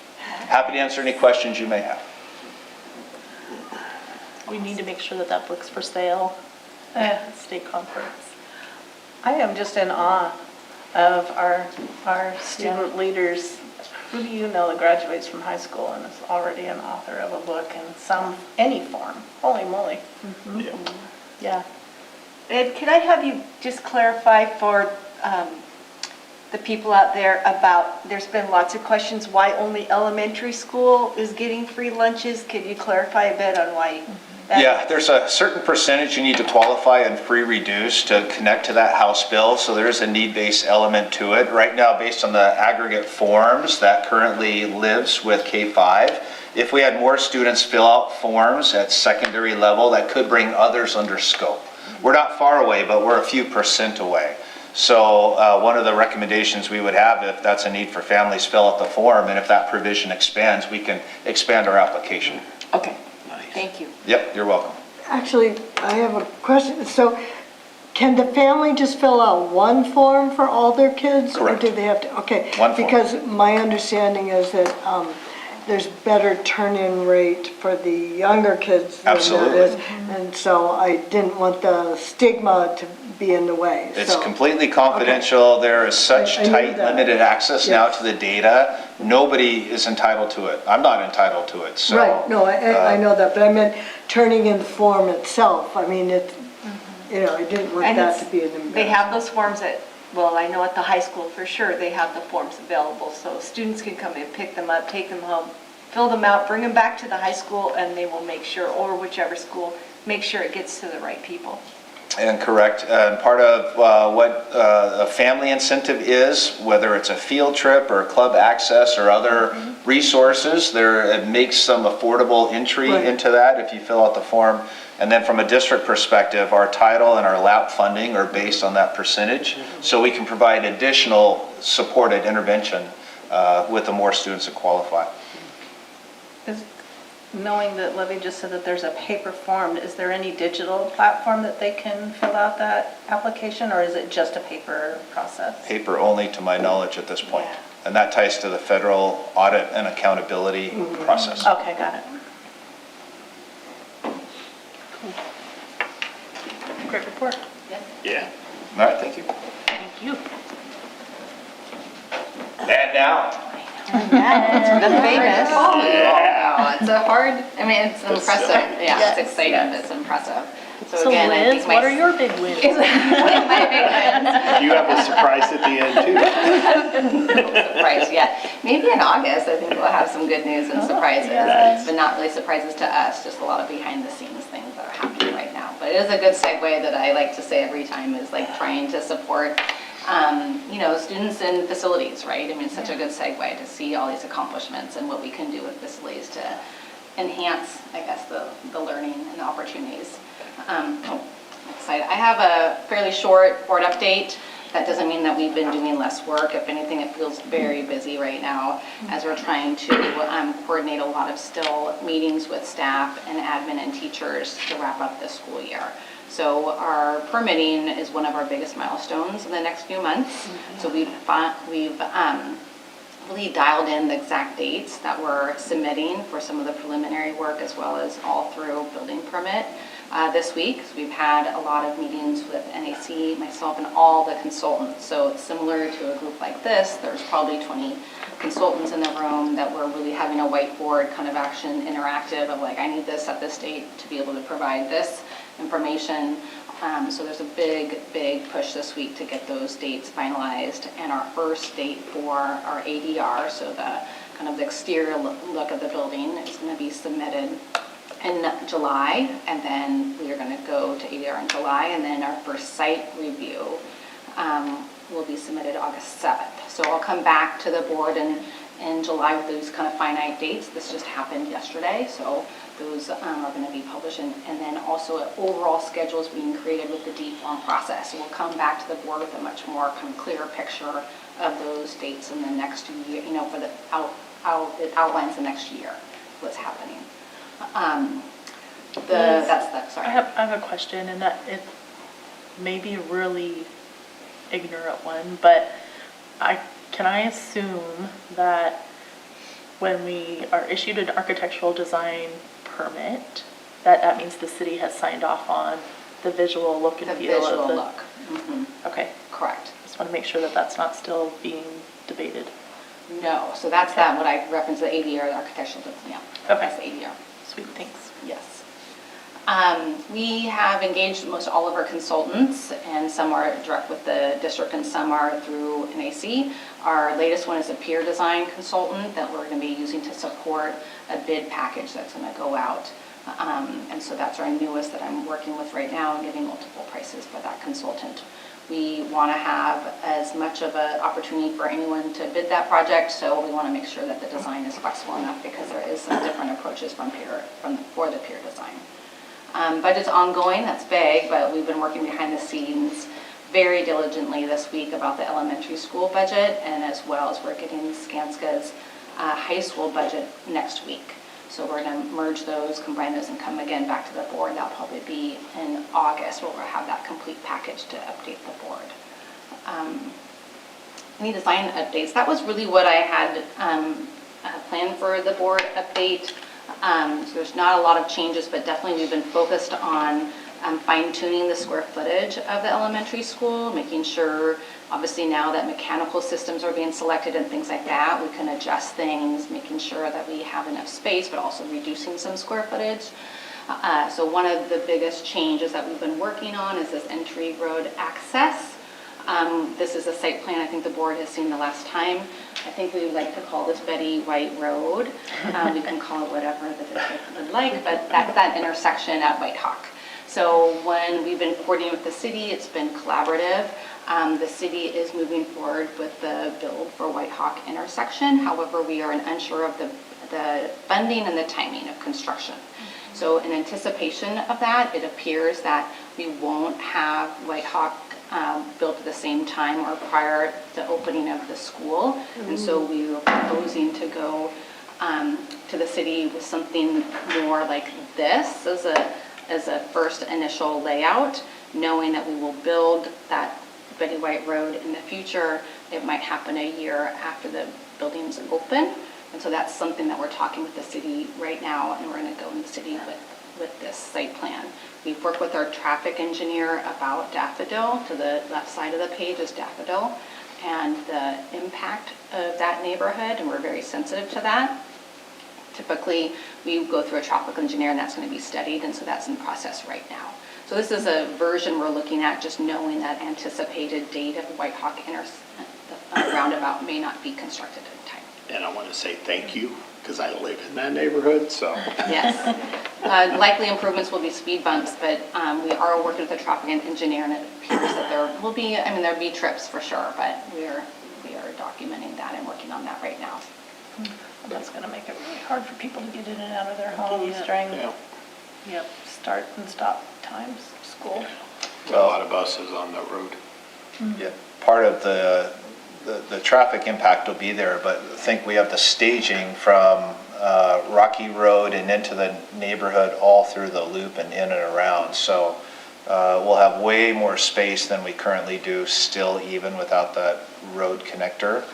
Happy to answer any questions you may have. We need to make sure that that book's for sale at the state conference. I am just in awe of our student leaders. Who do you know that graduates from high school and is already an author of a book in any form? Holy moly. Yeah. Ed, could I have you just clarify for the people out there about, there's been lots of questions, why only elementary school is getting free lunches? Could you clarify a bit on why? Yeah, there's a certain percentage you need to qualify and free reduce to connect to that House bill, so there is a need-based element to it. Right now, based on the aggregate forms that currently lives with K-5, if we had more students fill out forms at secondary level, that could bring others under scope. We're not far away, but we're a few % away. So one of the recommendations we would have, if that's a need for families, fill out the form, and if that provision expands, we can expand our application. Okay, thank you. Yep, you're welcome. Actually, I have a question. So can the family just fill out one form for all their kids? Correct. Or do they have to, okay. One form. Because my understanding is that there's better turn-in rate for the younger kids than there Absolutely. is. And so I didn't want the stigma to be in the way. It's So- completely confidential. There is such I knew tight, that. limited access now Yes. to the data. Nobody is entitled to it. I'm not entitled to it, so. Right, no, I know that, but I meant turning in the form itself. I mean, I didn't want And that it's- to be an embarrassment. They have those forms well, I know at the high school for sure, they have the forms available, so students can come in, pick them up, take them home, fill them out, bring them back to the high school, and they will make sure, or whichever school, make sure it gets to the right people. And correct. And part of what a family incentive is, whether it's a field trip or club access or other resources, it makes some affordable entry Right. into that if you fill out the form. And then from a district perspective, our title and our LAP funding are based on that percentage. So we can provide additional supported intervention with the more students that qualify. Knowing that Libby just said that there's a paper form, is there any digital platform that they can fill out that application, or is it just a paper process? Paper only to my knowledge at this point. And that ties to the federal audit and accountability process. Okay, got it. Great report. Yeah. All right, thank you. Thank you. And now, The famous. Wow, it's a hard, I mean, it's impressive. silly. Yeah, it's exciting, it's impressive. So again, I Liz, think what are your big wins? my big wins? You have a surprise at the end too. Surprise, yeah. Maybe in August, I think we'll have some good news and surprises. yes. But not really surprises to us, just a lot of behind the scenes things that are happening right now. But it is a good segue that I like to say every time is like trying to support, students in facilities, right? I mean, it's such a good segue to see all these accomplishments and what we can do with facilities to enhance, I guess, the learning and the opportunities. Excited. I have a fairly short board update. That doesn't mean that we've been doing less work. If anything, it feels very busy right now as we're trying to coordinate a lot of still meetings with staff and admin and teachers to wrap up this school year. So our permitting is one of our biggest milestones in the next few months. So we've really dialed in the exact dates that we're submitting for some of the preliminary work as well as all through building permit. This week, so we've had a lot of meetings with NAC, myself, and all the consultants. So it's similar to a group like this. There's probably 20 consultants in the room that we're really having a whiteboard kind of action interactive of like, I need this at this date to be able to provide this information. So there's a big push this week to get those dates finalized. And our first date for our ADR, so the kind of the exterior look of the building, is going to be submitted in July, and then we are going to go to ADR in July, and then our first site review will be submitted August 7th. So I'll come back to the board in July with those kind of finite dates. This just happened yesterday, so those are going to be published, and then also an overall schedule is being created with the DFORM process. So we'll come back to the board with a much more kind of clear picture of those dates in the next year, for the it outlines the next year, what's happening. Sorry. I have a question, and that it may be a really ignorant one, but can I assume that when we are issued an architectural design permit, that means the city has signed off on the visual look and feel of the... look. Mm-hmm. Okay. Correct. Just want to make sure that that's not still being debated. No, so that's that, what I referenced, the ADR, the architectural, yeah. Okay. That's the ADR. Sweet, thanks. Yes. We have engaged most all of our consultants, and some are direct with the district and some are through NAC. Our latest one is a peer design consultant that we're going to be using to support a bid package that's going to go out. And so that's our newest that I'm working with right now and getting multiple prices for that consultant. We want to have as much of an opportunity for anyone to bid that project, so we want to make sure that the design is flexible enough because there is some different approaches for the peer design. Budget's ongoing, that's vague, but we've been working behind the scenes very diligently this week about the elementary school budget, and as well as we're getting Skanska's high school budget next week. So we're going to merge those, combine those, and come again back to the board. That'll probably be in August where we'll have that complete package to update the board. Any design updates? That was really what I had planned for the board update. So there's not a lot of changes, but definitely we've been focused on fine-tuning the square footage of the elementary school, making sure, obviously now that mechanical systems are being selected and things like that, we can adjust things, making sure that we have enough space, but also reducing some square footage. So one of the biggest changes that we've been working on is this entry road access. This is a site plan I think the board has seen the last time. I think we would like to call this Betty White Road. We can call it whatever the district would like, but that's that intersection at White Hawk. So when we've been coordinating with the city, it's been collaborative. The city is moving forward with the build for White Hawk intersection. However, we are unsure of the funding and the timing of construction. So in anticipation of that, it appears that we won't have White Hawk built at the same time or prior to opening of the school. And so we were proposing to go to the city with something more like this as a first initial layout, knowing that we will build that Betty White Road in the future. It might happen a year after the building's open. And so that's something that we're talking with the city right now, and we're going to go in the city with this site plan. We've worked with our traffic engineer about Daffodil. To the left side of the page is Daffodil and the impact of that neighborhood, and we're very sensitive to that. Typically, we go through a traffic engineer and that's going to be studied, and so that's in process right now. So this is a version we're looking at, just knowing that anticipated date of White Hawk roundabout may not be constructed in time. And I want to say thank you, because I live in that neighborhood, so. Yes. Likely improvements will be speed bumps, but we are working with the traffic engineer, and it appears that there will be, there'll be trips for sure, but we are documenting that and working on that right now. That's gonna make it really hard for people to get in and out of their homes during, start and stop times, school. A lot of buses on the road. Yeah, part of the traffic impact will be there, but I think we have the staging from Rocky Road and into the neighborhood all through the loop and in and around. So we'll have way more space than we currently do still, even without that road connector.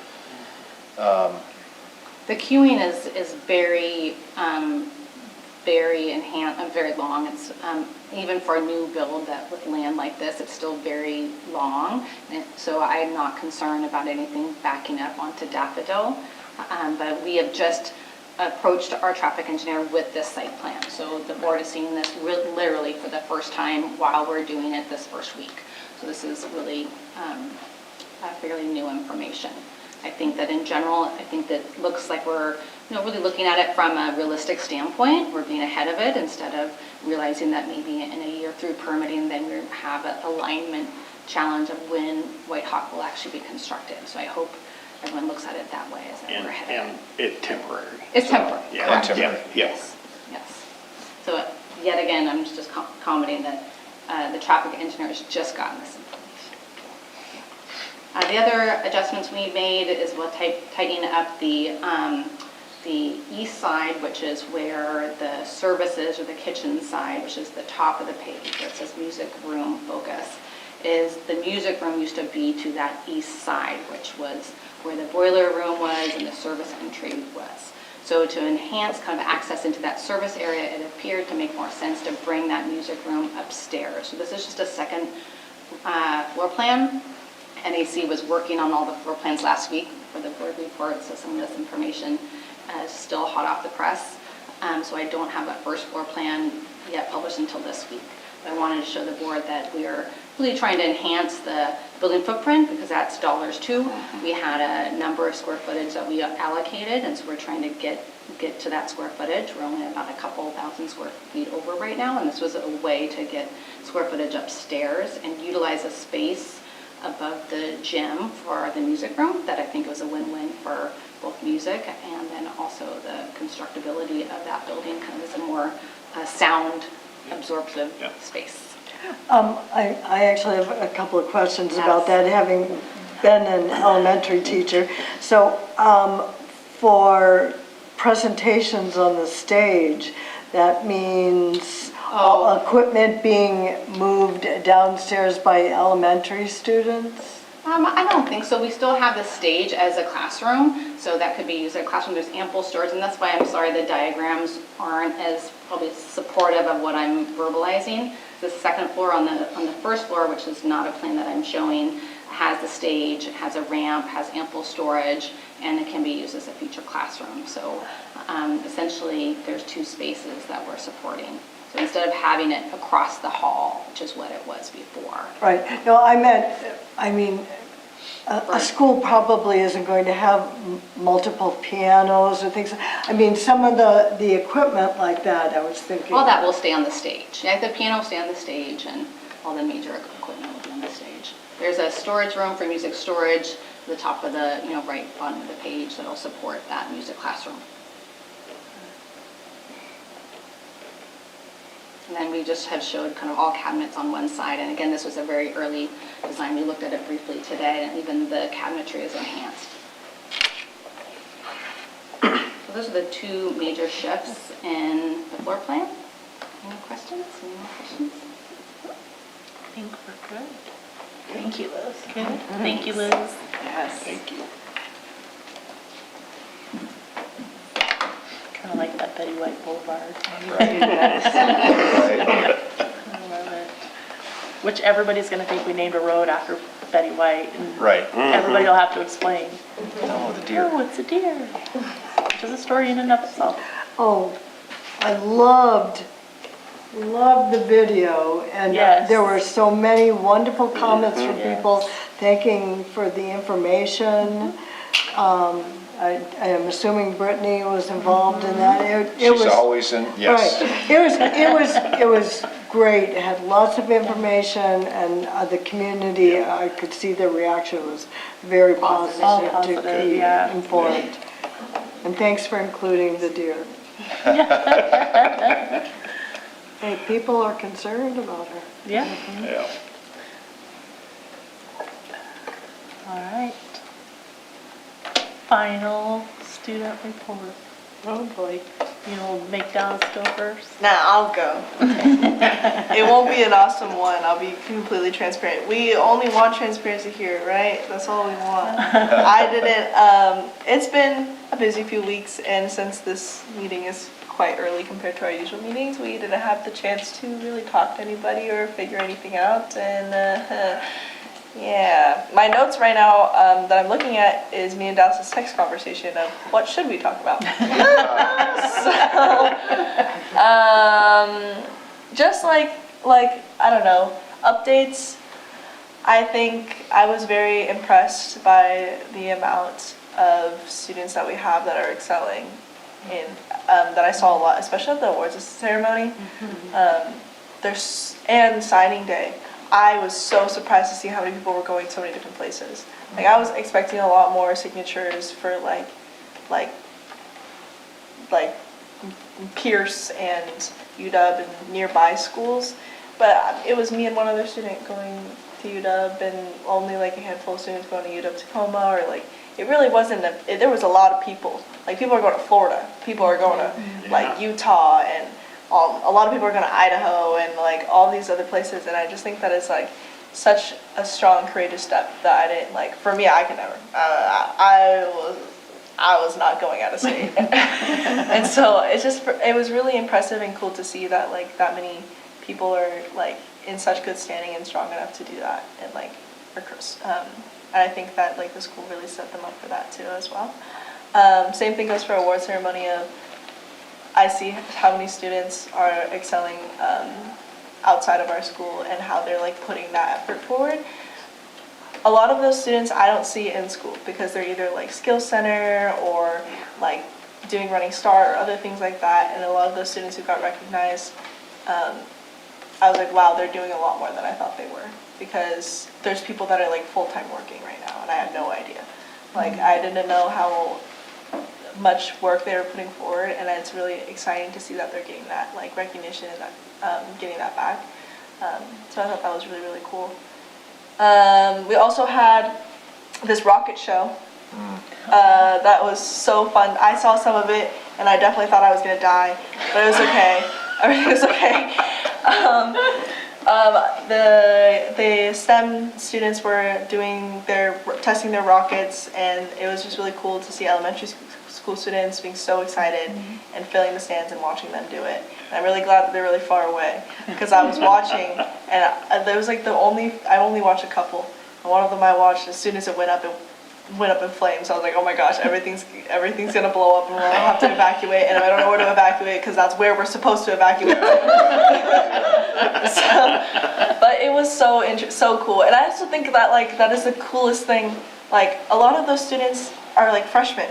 The queuing is very, very enhanced, very long. It's even for a new build that with land like this, it's still very long. And so I'm not concerned about anything backing up onto Daffodil. But we have just approached our traffic engineer with this site plan. So the board is seeing this literally for the first time while we're doing it this first week. So this is really fairly new information. I think that in general, I think that looks like we're really looking at it from a realistic standpoint. We're being ahead of it instead of realizing that maybe in a year through permitting, then we have an alignment challenge of when White Hawk will actually be constructed. So I hope everyone looks at it that way, as that we're ahead of it. And it's temporary. It's temporary. Yeah, Correct. temporary. Yes. So yet again, I'm just commenting that the traffic engineer has just gotten this information. The other adjustments we made is we'll tighten up the east side, which is where the services, or the kitchen side, which is the top of the page where it says music room focus, is the music room used to be to that east side, which was where the boiler room was and the service entry was. So to enhance kind of access into that service area, it appeared to make more sense to bring that music room upstairs. So this is just a second floor plan. NAC was working on all the floor plans last week for the board report, so some of this information is still hot off the press. So I don't have a first floor plan yet published until this week. But I wanted to show the board that we are really trying to enhance the building footprint, because that's dollars too. We had a number of square footage that we allocated, and so we're trying to get to that square footage. We're only about a couple thousand square feet over right now, and this was a way to get square footage upstairs and utilize a space above the gym for the music room that I think was a win-win for both music and then also the constructability of that building kind of as a more sound absorptive space. I actually have a couple of questions about that, having been an elementary teacher. So for presentations on the stage, that means equipment being moved downstairs by elementary students? I don't think so. We still have the stage as a classroom, so that could be used as a classroom. There's ample storage, and that's why I'm sorry the diagrams aren't as probably supportive of what I'm verbalizing. The second floor on the first floor, which is not a plan that I'm showing, has the stage, has a ramp, has ample storage, and it can be used as a future classroom. So essentially, there's two spaces that we're supporting. So instead of having it across the hall, which is what it was before. Right. No, I mean, a school probably isn't going to have multiple pianos or things. I mean, some of the equipment like that, I was thinking. All that will stay on the stage. Yeah, the piano will stay on the stage, and all the major equipment will be on the stage. There's a storage room for music storage, the top of the, right bottom of the page that'll support that music classroom. And then we just have showed kind of all cabinets on one side. And again, this was a very early design. We looked at it briefly today, and even the cabinetry is enhanced. So those are the two major shifts in the floor plan. Any questions? Any more questions? I think we're good. Thank you, Liz. Good. Thank you, Liz. Yes. Thank you. Kind of like that Betty White Boulevard. Right. I love it. Which everybody's gonna think we named a road after Betty White, and Right. everybody will have to explain. Oh, the Oh, deer. it's a deer. Which is a story in and of itself. Oh, I loved the video, and Yes. there were so many wonderful comments from Yes. people thanking for the information. I am assuming Brittany was involved in that. It She's was always in, yes. right. It was great. It had lots of information, and the community, I could see the reaction was very All positive to positive, be yeah. informed. And thanks for including the deer. Hey, people are concerned about her. Yeah, Yeah. all right. Final student report. Oh, boy. You'll make Dallas go first? Nah, I'll go. It won't be an awesome one. I'll be completely transparent. We only want transparency here, right? That's all we want. I didn't, it's been a busy few weeks, and since this meeting is quite early compared to our usual meetings, we didn't have the chance to really talk to anybody or figure anything out, and yeah. My notes right now that I'm looking at is me and Dallas's text conversation of what should we talk about. So, just like I don't know, updates. I think I was very impressed by the amount of students that we have that are excelling in that I saw a lot, especially at the awards ceremony. And signing day. I was so surprised to see how many people were going so many different places. Like I was expecting a lot more signatures for like Pierce and UW and nearby schools, but it was me and one other student going to UW, and only like a handful of students going to UW Tacoma, or like it really wasn't. There was a lot of people. Like people are going to Florida, people are going to like Utah, and a lot of people are going to Idaho and like all these other places, and I just think that it's like such a strong, courageous step that I didn't like. For me, I could never. I was not going out of state, and so it was really impressive and cool to see that like that many people are like in such good standing and strong enough to do that, and like and I think that like the school really set them up for that too as well. Same thing goes for award ceremony. I see how many students are excelling outside of our school and how they're like putting that effort forward. A lot of those students I don't see in school because they're either like Skills Center or like doing Running Start or other things like that. And a lot of those students who got recognized, I was like, wow, they're doing a lot more than I thought they were, because there's people that are like full-time working right now and I had no idea. Like I didn't know how much work they were putting forward, and it's really exciting to see that they're getting that like recognition and that, getting that back. So I thought that was really, really cool. We also had this rocket show. That was so fun. I saw some of it and I definitely thought I was gonna die, but it was okay. Everything was okay. The STEM students were testing their rockets, and it was just really cool to see elementary school students being so excited and filling the stands and watching them do it. And I'm really glad that they're really far away, because I was watching and there was like I only watched a couple, and one of them I watched as soon as it went up in flames. I was like, oh my gosh, everything's gonna blow up and we'll have to evacuate, and I don't know where to evacuate because that's where we're supposed to evacuate. But it was so cool, and I also think that like that is the coolest thing. Like a lot of those students are like freshmen,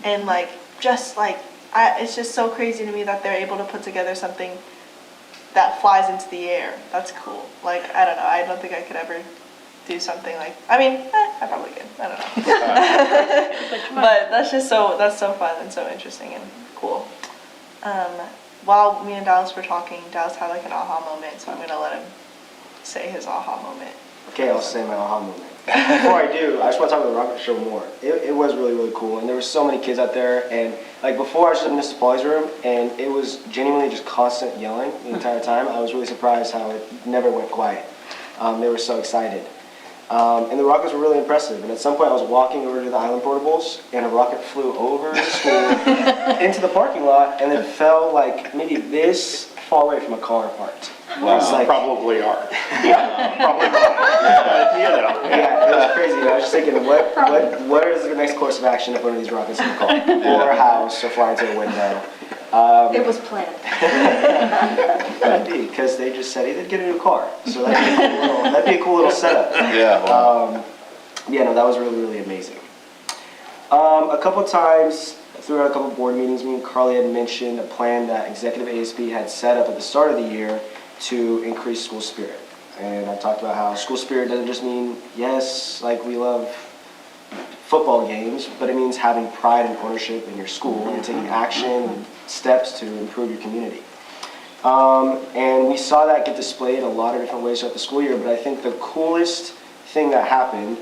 and like just like it's just so crazy to me that they're able to put together something that flies into the air. That's cool. Like I don't know, I don't think I could ever do something like, I mean, I probably could, I don't know. But that's so fun and so interesting and cool. While me and Dallas were talking, Dallas had like an aha moment, so I'm gonna let him say his aha moment. Okay, I'll say my aha moment. Before I do, I just want to talk about the rocket show more. It was really, really cool, and there were so many kids out there, and like before I was just in Mr. Pauly's room, and it was genuinely just constant yelling the entire time. I was really surprised how it never went quiet. They were so excited. And the rockets were really impressive. And at some point I was walking over to the Island Portables and a rocket flew over the school into the parking lot and then fell like maybe this far away from a car parked. Well, It's like, probably are. Probably not. But, you know. yeah, it was crazy. I was just thinking, what is the next course of action if one of these rockets hit a car or a house or fly into a window? It was planned. Could be, because they just said, hey, they'd get a new car. So that'd be a cool little setup. Yeah, well, Yeah, no, that was really, really amazing. A couple times throughout a couple board meetings, me and Carly had mentioned a plan that Executive ASB had set up at the start of the year to increase school spirit. And I talked about how school spirit doesn't just mean, yes, like we love football games, but it means having pride and ownership in your school and taking action and steps to improve your community. And we saw that get displayed a lot of different ways throughout the school year, but I think the coolest thing that happened,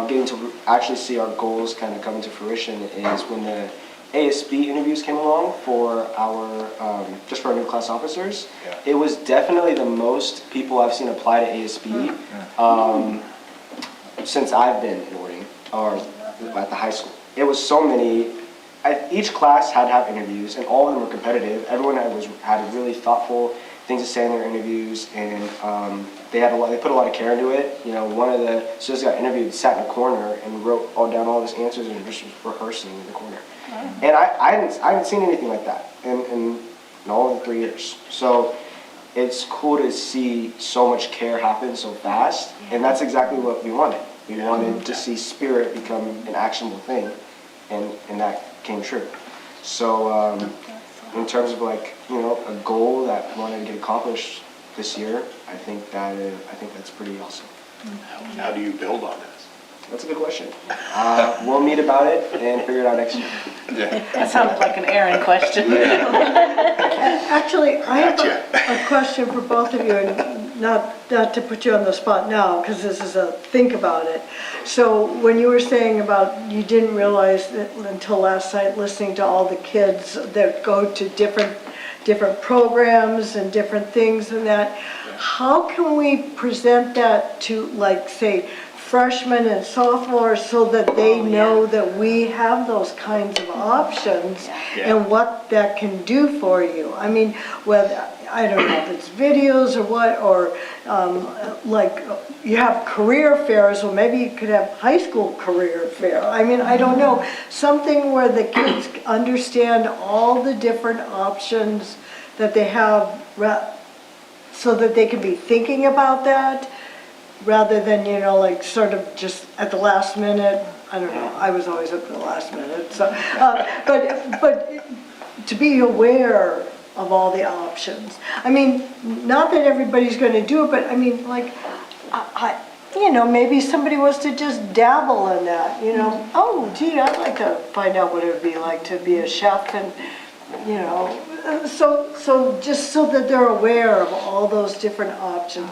getting to actually see our goals kind of come into fruition, is when the ASB interviews came along for our, just for our new class officers. Yeah. It was definitely the most people I've seen apply to ASB since I've been in Ording, or at the high school. It was so many. Each class had to have interviews, and all of them were competitive. Everyone had really thoughtful things to say in their interviews, and they put a lot of care into it. You know, one of the students got interviewed sat in a corner and wrote down all his answers and just was rehearsing in the corner. And I hadn't seen anything like that in all of the 3 years. So it's cool to see so much care happen so fast, and that's exactly what we wanted. We wanted to see spirit become an actionable thing, and that came true. So in terms of like, you know, a goal that we wanted to get accomplished this year, I think that's pretty awesome. How do you build on this? That's a good question. We'll meet about it and figure it out next year. That sounded like an Aaron question. Actually, I have Gotcha. a question for both of you, and not to put you on the spot now, because this is a think about it. So when you were saying about you didn't realize that until last night, listening to all the kids that go to different programs and different things and that, how can we present that to, like, say, freshmen and sophomores so that they know that we have those kinds of options and what that can do for you? I mean, whether, I don't know if it's videos or what, or like you have career fairs, or maybe you could have high school career fair. I mean, I don't know, something where the kids understand all the different options that they have, so that they can be thinking about that, rather than, you know, like sort of just at the last minute. I don't know, I was always at the last minute, so, but to be aware of all the options. I mean, not that everybody's going to do it, but I mean, like, you know, maybe somebody was to just dabble in that, you know. Oh, gee, I'd like to find out what it would be like to be a chef, and, you know, so just so that they're aware of all those different options.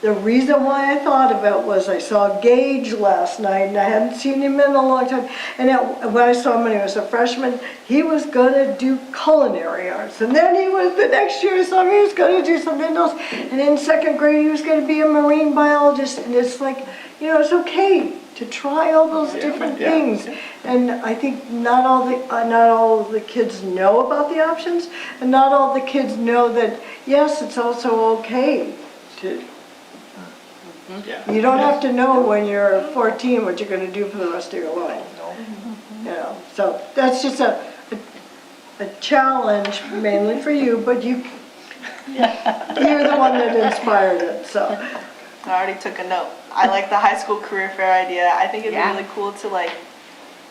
The reason why I thought of it was I saw Gage last night, and I hadn't seen him in a long time. And when I saw him when he was a freshman, he was going to do culinary arts. And then the next year I saw him, he was going to do something else. And in second grade, he was going to be a marine biologist. And it's like, you know, it's okay to try all those different things. And I think not all the kids know about the options, and not all the kids know that, yes, it's also okay to. You don't have to know when you're 14 what you're going to do for the rest of your life. You know, so that's just a challenge mainly for you, but you're the one that inspired it, so. I already took a note. I like the high school career fair idea. I think it'd be really cool to, like,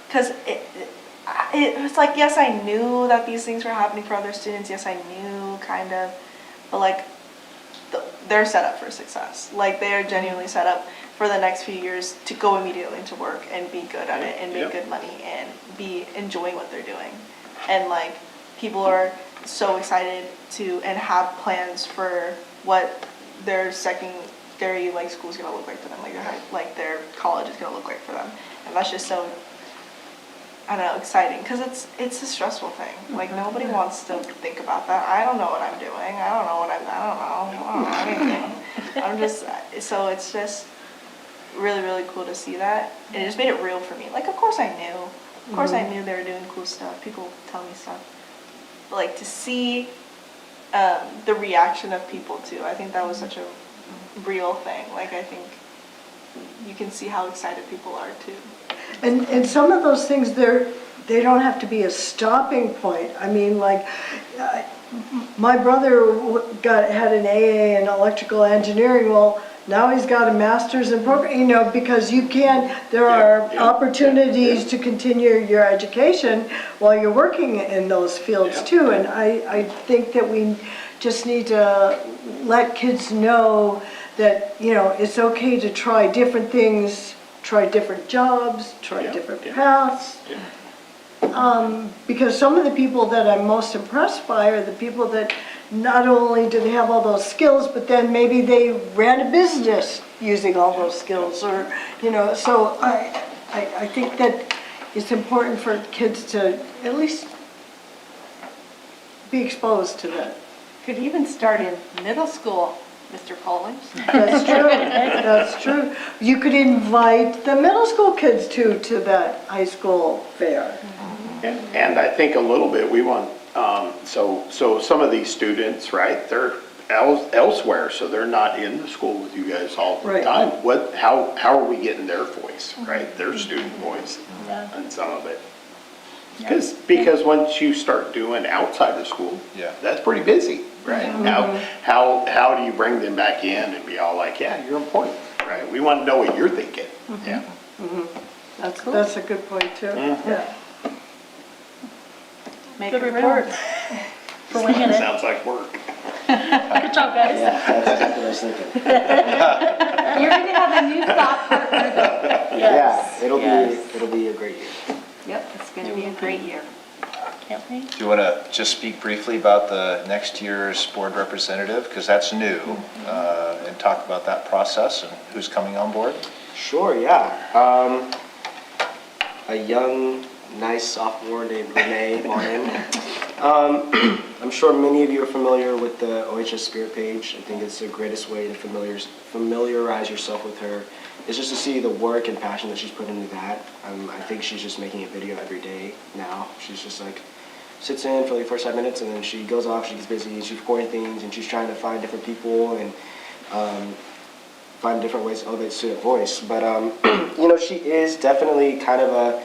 because it was like, yes, I knew that these things were happening for other students. Yes, I knew, kind of, but like, they're set up for success. Like, they are genuinely set up for the next few years to go immediately into work and be good at it and make good money and be enjoying what they're doing. And like, people are so excited to and have plans for what their secondary like school is gonna look like for them, like their college is gonna look like for them. And that's just so, I don't know, exciting, because it's a stressful thing. Like, nobody wants to think about that. I don't know what I'm doing. I don't know anything. I'm just, so it's just, really, really cool to see that. And it just made it real for me. Like, of course I knew. Of course I knew they were doing cool stuff. People tell me stuff. But like to see the reaction of people too. I think that was such a real thing. Like I think you can see how excited people are too. And some of those things, they don't have to be a stopping point. I mean, like, my brother had an AA in electrical engineering. Well, now he's got a master's in program, because there are opportunities to continue your education while you're working in those fields too. And I think that we just need to let kids know that, it's okay to try different things, try different jobs, try different paths. Because some of the people that I'm most impressed by are the people that not only do they have all those skills, but then maybe they ran a business using all those skills, or, so I think that it's important for kids to at least be exposed to that. Could even start in middle school, Mr. Collins. That's true, that's true. You could invite the middle school kids to that high school fair. And I think a little bit, we want, so some of these students, right, they're elsewhere, so they're not in the school with you guys all the Right. time. How are we getting their voice, right, their student voice and some of it? Because once you start doing outside of school, that's pretty busy, right? How do you bring them back in and be all like, yeah, you're important, right? We want to know what you're thinking, yeah. That's a good point too. Yeah. Make Good it report. real. For winging it. Sounds like work. Good job, guys. Yeah, that's exactly what I was thinking. You're gonna have a new thought partner though. Yeah, it'll Yes. be a great year. Yep, it's gonna be a great year. Can't wait. Do you want to just speak briefly about the next year's board representative? Because that's new, and talk about that process and who's coming on board? Sure, yeah. A young, nice sophomore named Renee Martin. I'm sure many of you are familiar with the OHS Spirit page. I think it's the greatest way to familiarize yourself with her. It's just to see the work and passion that she's put into that. I think she's just making a video every day now. She's just like, sits in for like 45 minutes and then she goes off, she gets busy, she's recording things and she's trying to find different people and find different ways to elevate student voice. But, she is definitely kind of a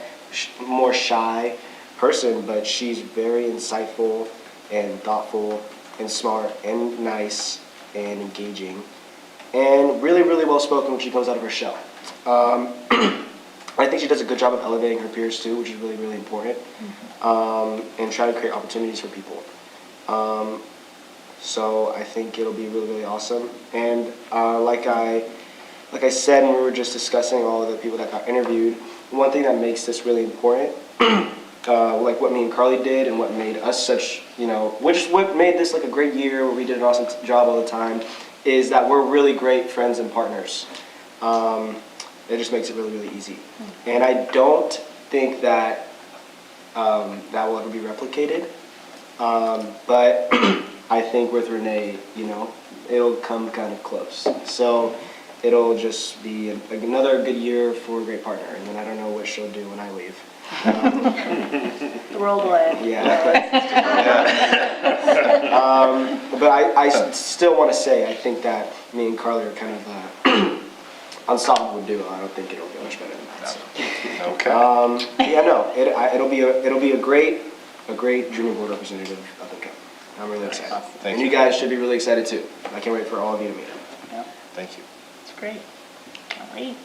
more shy person, but she's very insightful and thoughtful and smart and nice and engaging and really, really well spoken when she comes out of her shell. I think she does a good job of elevating her peers too, which is really, really important, and try to create opportunities for people. So I think it'll be really, really awesome. And like I said when we were just discussing all of the people that got interviewed, one thing that makes this really important, like what me and Carly did and what made us such, what made this like a great year where we did an awesome job all the time, is that we're really great friends and partners. It just makes it really, really easy. And I don't think that that will ever be replicated. But I think with Renee, it'll come kind of close. So it'll just be another good year for a great partner. And then I don't know what she'll do when I leave. The world will end. But I still want to say, I think that me and Carly are kind of unstoppable duo. I don't think it'll go much better than that. So. Okay. It'll be a great junior board representative up and coming. I'm really excited. Thank and you. you guys should be really excited too. I can't wait for all of you to meet him. Yep, Thank you. it's great. Can't wait.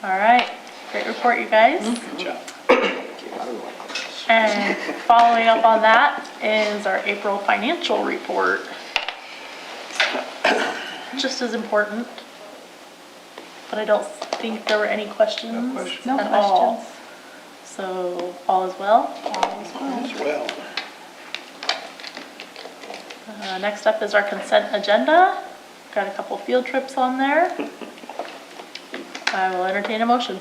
All right, great report, you guys. Good job. Thank you. I don't know why this. And following up on that is our April financial report. Just as important, but I don't think there were any questions No questions. No at all. questions. So all is well. As well. Next up is our consent agenda. Got a couple field trips on there. I will entertain a motion.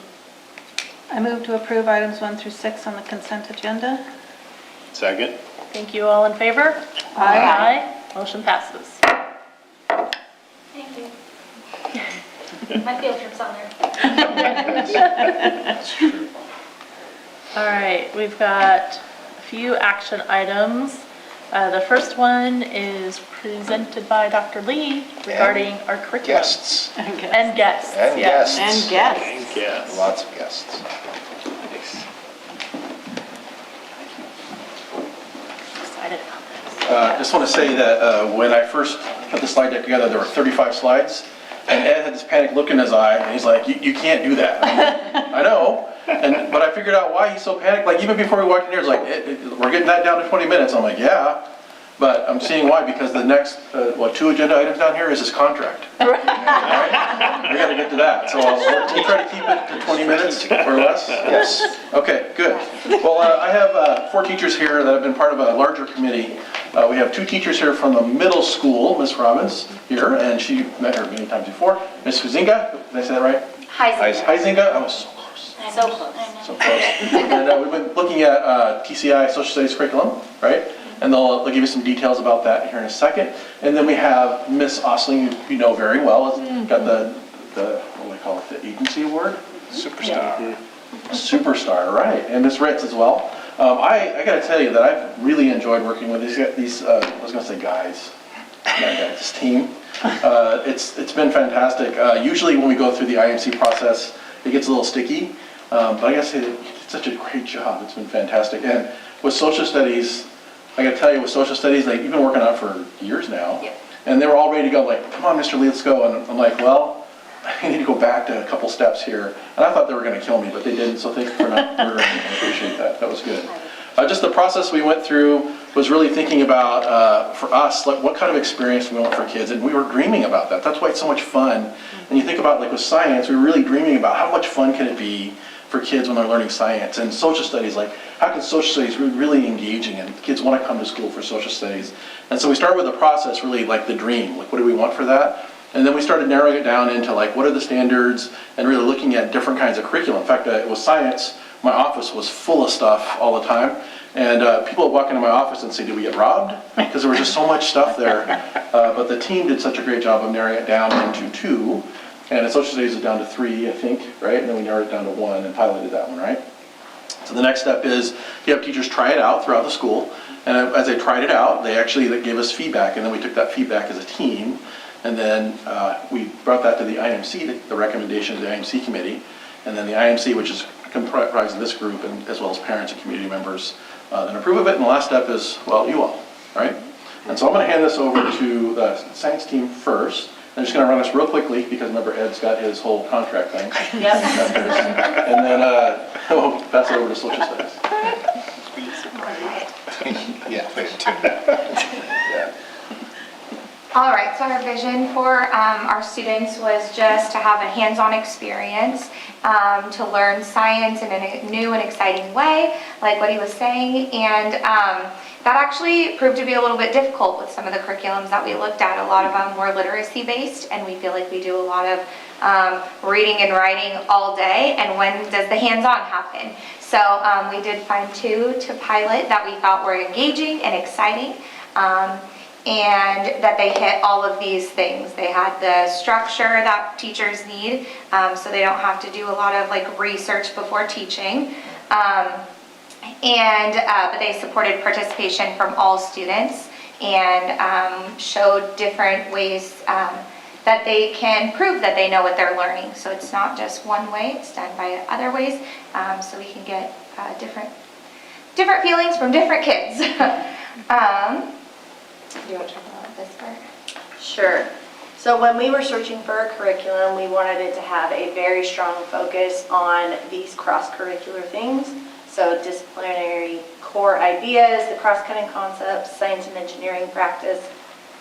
I move to approve items 1 through 6 on the consent agenda. Second? Thank you, all in favor? Aye. Motion passes. Thank you. My field trip's on there. That's true. All right, we've got a few action items. The first one is presented by Dr. Lee regarding our curriculum. Guests. And guests. And yes. guests. guests. Yes. Lots of guests. Excited about this. Just want to say that when I first put the slide deck together, there were 35 slides, and Ed had this panic look in his eye, and he's like, you can't do that. I know, but I figured out why he's so panicked. Like, even before we walked in here, it's like, we're getting that down to 20 minutes. I'm like, yeah, but I'm seeing why, because the next, 2 agenda items down here is his contract. All right? We got to get to that, so we'll try to keep it to 20 minutes or less. Yes. Okay, good. Well, I have 4 teachers here that have been part of a larger committee. We have 2 teachers here from the middle school, Miss Robbins here, and she met her many times before. Miss Huizinga, did I say that right? Huizinga, I was so close. So close. So close. And we've been looking at TCI Social Studies curriculum, right? And they'll give you some details about that here in a second. And then we have Miss Osling, who you know very well, got the what do we call it, the agency award? Superstar. Superstar, right. And Miss Ritz as well. I got to tell you that I've really enjoyed working with these I was going to say guys, this team. It's been fantastic. Usually when we go through the IMC process, it gets a little sticky. But I got to say that you did such a great job. It's been fantastic. And with social studies, I got to tell you, with social studies, you've been working on it for years now. Yep. And they were all ready to go, like, come on, Mr. Lee, let's go. And I'm like, well, I need to go back to a couple steps here. And I thought they were going to kill me, but they didn't. So thank you for not murdering me. I appreciate that. That was good. Just the process we went through was really thinking about, for us, like what kind of experience we want for kids. And we were dreaming about that. That's why it's so much fun. And you think about, like with science, we were really dreaming about how much fun can it be for kids when they're learning science. And social studies, like how can social studies be really engaging and kids want to come to school for social studies. And so we started with the process, really like the dream, like what do we want for that? And then we started narrowing it down into like what are the standards and really looking at different kinds of curriculum. In fact, it was science. My office was full of stuff all the time. And people would walk into my office and say, did we get robbed? Because there was just so much stuff there. But the team did such a great job of narrowing it down into 2. And social studies is down to 3, I think, right? And then we narrowed it down to 1 and piloted that one, right? So the next step is you have teachers try it out throughout the school. And as they tried it out, they actually gave us feedback. And then we took that feedback as a team. And then we brought that to the IMC, the recommendation of the IMC committee. And then the IMC, which is comprised of this group, and as well as parents and community members, then approve of it. And the last step is, well, you all, right? And so I'm going to hand this over to the science team first. I'm just going to run this real quickly because remember Ed's got his whole contract thing. Yep. And then we'll pass it over to social studies. Yeah, they do. Yeah. All right, so our vision for our students was just to have a hands-on experience, to learn science in a new and exciting way, like what he was saying, and that actually proved to be a little bit difficult with some of the curriculums that we looked at. A lot of them were literacy-based, and we feel like we do a lot of reading and writing all day, and when does the hands-on happen? So we did find 2 to pilot that we thought were engaging and exciting. And that they hit all of these things. They had the structure that teachers need, so they don't have to do a lot of like research before teaching. But they supported participation from all students and showed different ways that they can prove that they know what they're learning. So it's not just one way, it's done by other ways, so we can get different feelings from different kids. Do you want to talk about this part? Sure. So when we were searching for a curriculum, we wanted it to have a very strong focus on these cross-curricular things. So disciplinary core ideas, the cross-cutting concepts, science and engineering practice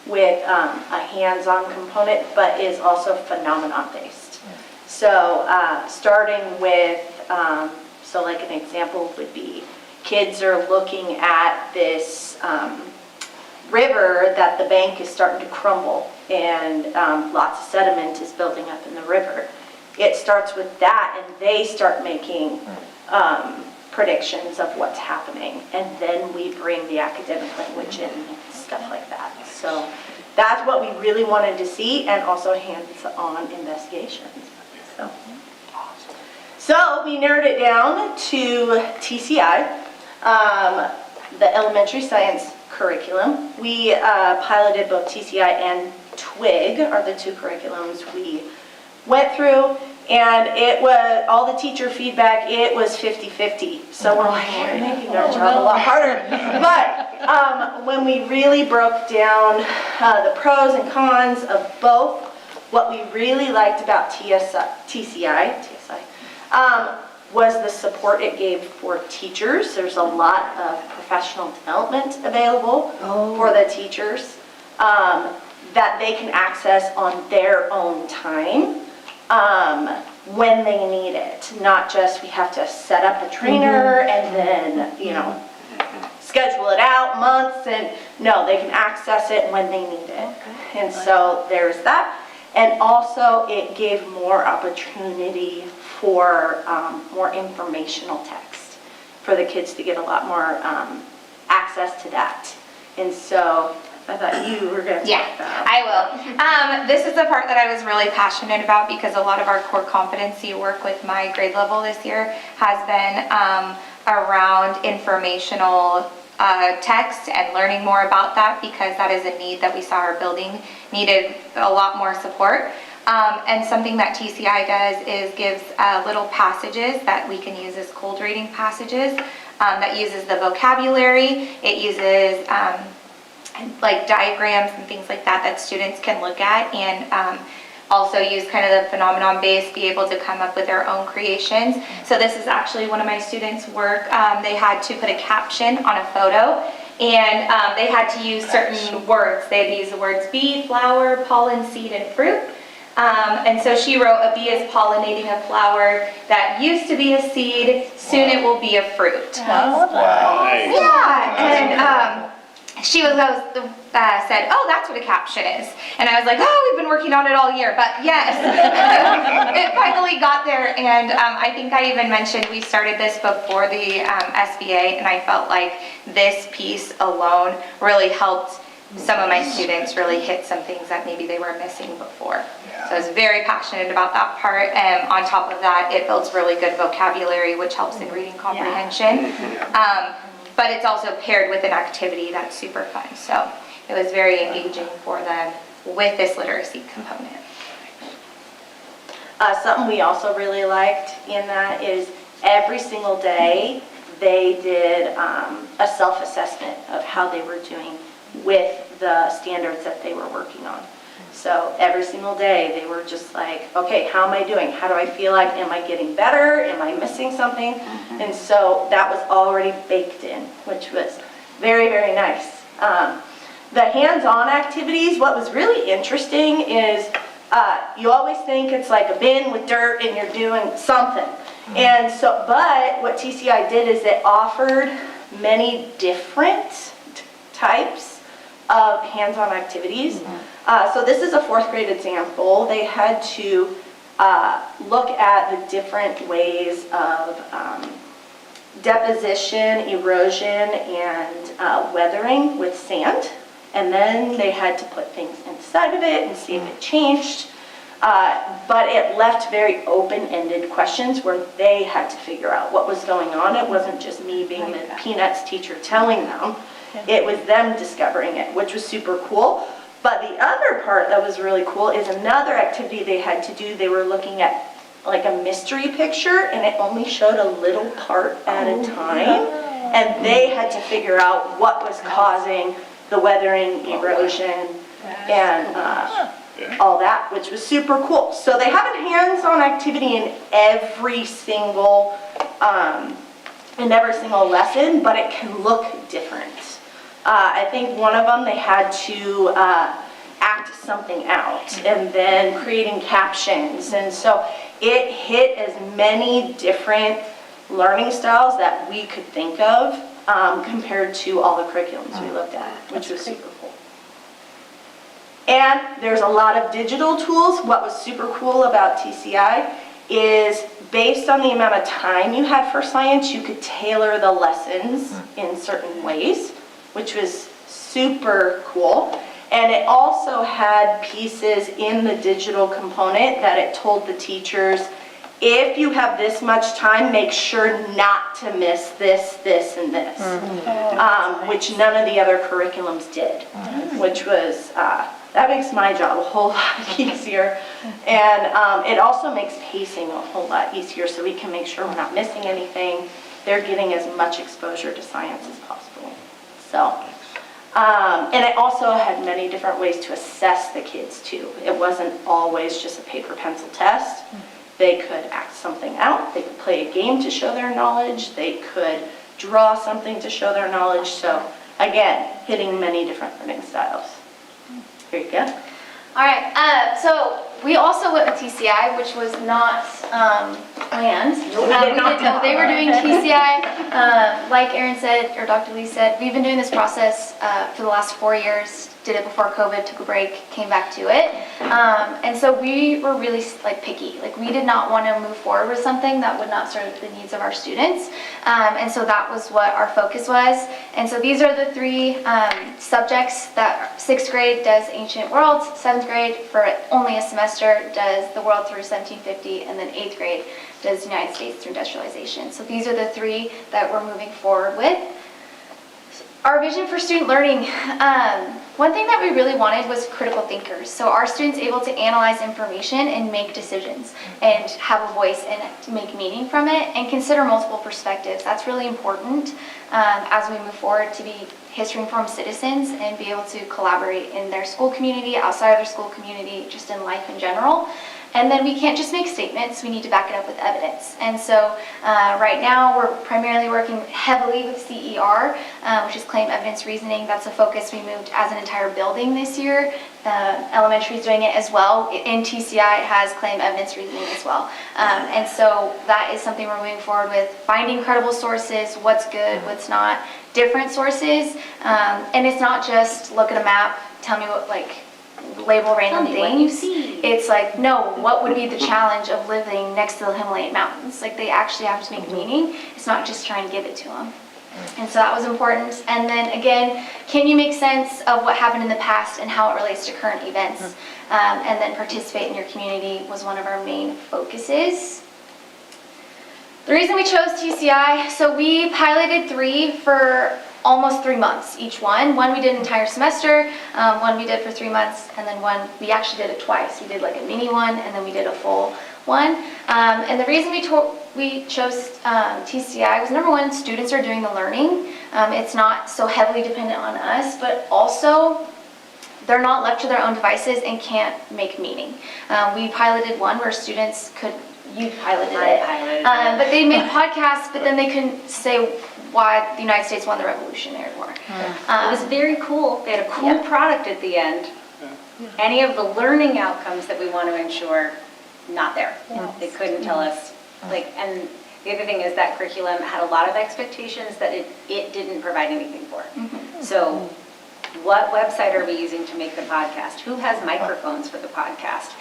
with a hands-on component, but is also phenomenon-based. So starting with, so like an example would be, kids are looking at this river that the bank is starting to crumble and lots of sediment is building up in the river. It starts with that and they start making predictions of what's happening, and then we bring the academic language in and stuff like that. So that's what we really wanted to see, and also hands-on investigations. So we narrowed it down to TCI, the elementary science curriculum. We piloted both TCI and TWIG are the two curriculums we went through, and it was, all the teacher feedback, it was 50-50. So we're like, we're making our job a lot harder. But when we really broke down the pros and cons of both, what we really liked about TCI was the support it gave for teachers. There's a lot of professional development available for the teachers that they can access on their own time when they need it. Not just we have to set up a trainer and then, you know, schedule it out months, and no, they can access it when they need it. And so there's that. And also it gave more opportunity for more informational text for the kids to get a lot more access to that. And so I thought you were going to talk about. I will. This is the part that I was really passionate about, because a lot of our core competency work with my grade level this year has been around informational text and learning more about that, because that is a need that we saw our building needed a lot more support. And something that TCI does is gives little passages that we can use as cold reading passages that uses the vocabulary. It uses like diagrams and things like that that students can look at, and also use kind of the phenomenon base, be able to come up with their own creations. So this is actually one of my students' work. They had to put a caption on a photo, and they had to use certain words. They had to use the words bee, flower, pollen, seed, and fruit. And so she wrote, a bee is pollinating a flower that used to be a seed, soon it will be a fruit. Wow. Yeah, and she said, oh, that's what a caption is. And I was like, oh, we've been working on it all year. But yes, it finally got there. And I think I even mentioned we started this before the SBA, and I felt like this piece alone really helped some of my students really hit some things that maybe they were missing before. So I was very passionate about that part. And on top of that, it builds really good vocabulary, which helps in reading comprehension. But it's also paired with an activity that's super fun. So it was very engaging for them with this literacy component. Something we also really liked in that is every single day they did a self-assessment of how they were doing with the standards that they were working on. So every single day they were just like, okay, how am I doing? How do I feel like, am I getting better? Am I missing something? And so that was already baked in, which was very, very nice. The hands-on activities, what was really interesting is you always think it's like a bin with dirt and you're doing something. And so, but what TCI did is it offered many different types of hands-on activities. So this is a 4th grade example. They had to look at the different ways of deposition, erosion, and weathering with sand. And then they had to put things inside of it and see if it changed. But it left very open-ended questions where they had to figure out what was going on. It wasn't just me being the Peanuts teacher telling them. It was them discovering it, which was super cool. But the other part that was really cool is another activity they had to do. They were looking at like a mystery picture, and it only showed a little part at a time. And they had to figure out what was causing the weathering, erosion, and all that, which was super cool. So they have a hands-on activity in every single lesson, but it can look different. I think one of them they had to act something out, and then creating captions, and so it hit as many different learning styles that we could think of compared to all the curriculums we looked at, which was super cool. And there's a lot of digital tools. What was super cool about TCI is based on the amount of time you had for science, you could tailor the lessons in certain ways, which was super cool. And it also had pieces in the digital component that it told the teachers, if you have this much time, make sure not to miss this, this, and this, which none of the other curriculums did, which was, that makes my job a whole lot easier. And it also makes pacing a whole lot easier, so we can make sure we're not missing anything. They're getting as much exposure to science as possible. So, and it also had many different ways to assess the kids too. It wasn't always just a paper pencil test. They could act something out, they could play a game to show their knowledge, they could draw something to show their knowledge. So again, hitting many different learning styles. Here you go. All right, so we also went with TCI, which was not planned. We didn't know they were doing TCI. Like Erin said, or Dr. Lee said, we've been doing this process for the last 4 years. Did it before COVID, took a break, came back to it. And so we were really picky. Like we did not want to move forward with something that would not serve the needs of our students. And so that was what our focus was. And so these are the 3 subjects that 6th grade does Ancient Worlds, 7th grade for only a semester does the world through 1750, and then 8th grade does United States through industrialization. So these are the 3 that we're moving forward with. Our vision for student learning, one thing that we really wanted was critical thinkers. So our students able to analyze information and make decisions and have a voice and make meaning from it and consider multiple perspectives. That's really important as we move forward to be history-informed citizens and be able to collaborate in their school community, outside of their school community, just in life in general. And then we can't just make statements, we need to back it up with evidence. And so right now we're primarily working heavily with CER, which is Claim Evidence Reasoning. That's a focus we moved as an entire building this year. Elementary is doing it as well. In TCI it has Claim Evidence Reasoning as well. And so that is something we're moving forward with, finding credible sources, what's good, what's not, different sources. And it's not just look at a map, tell me what, label random things. It's like, no, what would be the challenge of living next to the Himalayan mountains? Like they actually have to make meaning. It's not just trying to give it to them. And so that was important. And then again, can you make sense of what happened in the past and how it relates to current events? And then participate in your community was one of our main focuses. The reason we chose TCI, so we piloted 3 for almost 3 months each one. One we did an entire semester, one we did for 3 months, and then one we actually did it twice. We did like a mini one, and then we did a full one. And the reason we chose TCI was, number one, students are doing the learning. It's not so heavily dependent on us, but also they're not left to their own devices and can't make meaning. We piloted one where students could, you piloted it, but they made podcasts, but then they couldn't say why the United States won the Revolutionary War. It was very cool. They had a cool product at the end. Any of the learning outcomes that we want to ensure, not there. They couldn't tell us. And the other thing is that curriculum had a lot of expectations that it didn't provide anything for. So what website are we using to make the podcast? Who has microphones for the podcast?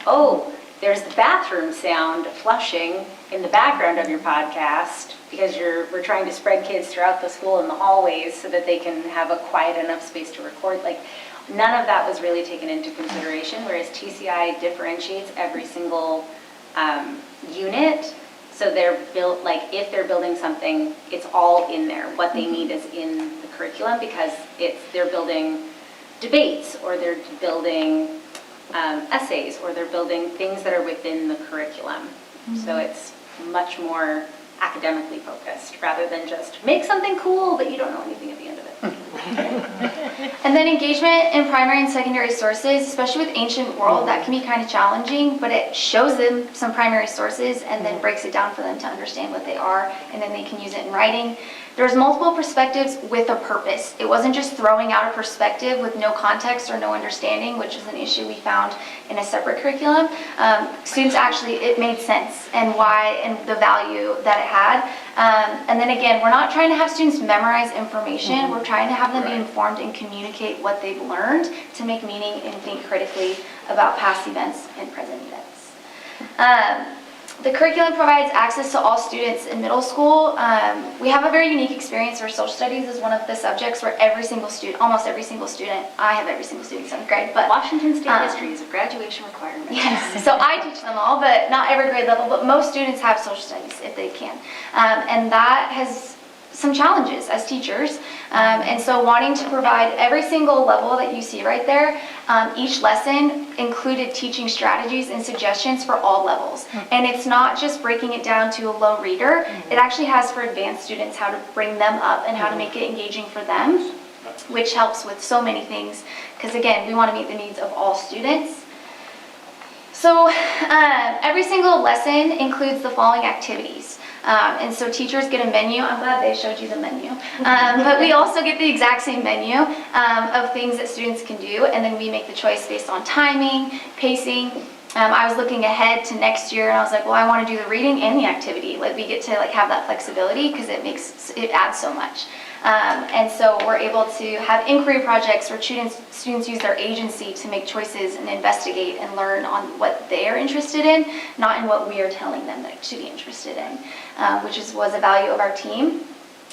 Oh, there's the bathroom sound flushing in the background of your podcast because we're trying to spread kids throughout the school in the hallways so that they can have a quiet enough space to record. None of that was really taken into consideration, whereas TCI differentiates every single unit. So they're built, if they're building something, it's all in there. What they need is in the curriculum because they're building debates or they're building essays or they're building things that are within the curriculum. So it's much more academically focused rather than just make something cool but you don't know anything at the end of it. And then engagement in primary and secondary sources, especially with Ancient World, that can be kind of challenging, but it shows them some primary sources and then breaks it down for them to understand what they are, and then they can use it in writing. There's multiple perspectives with a purpose. It wasn't just throwing out a perspective with no context or no understanding, which is an issue we found in a separate curriculum. Students actually, it made sense and why and the value that it had. And then again, we're not trying to have students memorize information. We're trying to have them be informed and communicate what they've learned to make meaning and think critically about past events and present events. The curriculum provides access to all students in middle school. We have a very unique experience where social studies is one of the subjects where every single student, almost every single student, I have every single student in 7th grade, but Washington State history is a graduation requirement. yes, so I teach them all, but not every grade level, but most students have social studies if they can. And that has some challenges as teachers. And so wanting to provide every single level that you see right there, each lesson included teaching strategies and suggestions for all levels. And it's not just breaking it down to a low reader, it actually has for advanced students how to bring them up and how to make it engaging for them, which helps with so many things. Because again, we want to meet the needs of all students. So every single lesson includes the following activities. And so teachers get a menu. I'm glad they showed you the menu. But we also get the exact same menu of things that students can do, and then we make the choice based on timing, pacing. I was looking ahead to next year, and I was like, well, I want to do the reading and the activity. Like we get to have that flexibility because it adds so much. And so we're able to have inquiry projects where students use their agency to make choices and investigate and learn on what they are interested in, not in what we are telling them that to be interested in, which was a value of our team.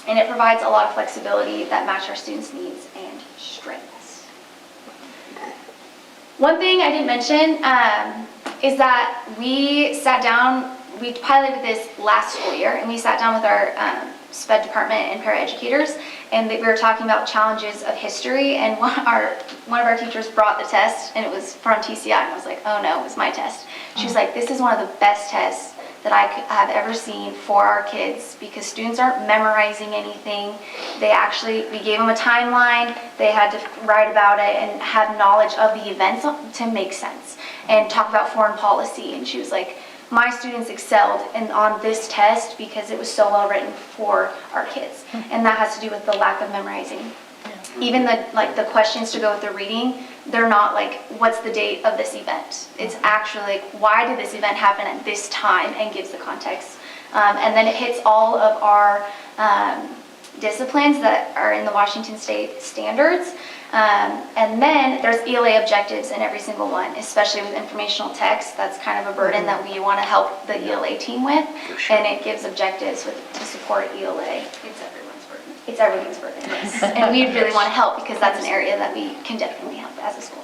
And it provides a lot of flexibility that match our students' needs and strengths. One thing I didn't mention is that we sat down, we piloted this last school year, and we sat down with our SPED department and paraeducators, and we were talking about challenges of history, and one of our teachers brought the test, and it was from TCI, and I was like, oh no, it was my test. She was like, this is one of the best tests that I have ever seen for our kids, because students aren't memorizing anything. We gave them a timeline, they had to write about it and have knowledge of the events to make sense, and talk about foreign policy, and she was like, my students excelled on this test because it was so well written for our kids. And that has to do with the lack of memorizing. Even the questions to go with the reading, they're not like, what's the date of this event? It's actually like, why did this event happen at this time, and gives the context. And then it hits all of our disciplines that are in the Washington State standards. And then there's ELA objectives in every single one, especially with informational text. That's kind of a burden that we want to help the ELA team with. Sure. And it gives objectives to support ELA. It's everyone's burden. It's everything's burden, yes. And we really want to help because that's an area that we can definitely help as a school.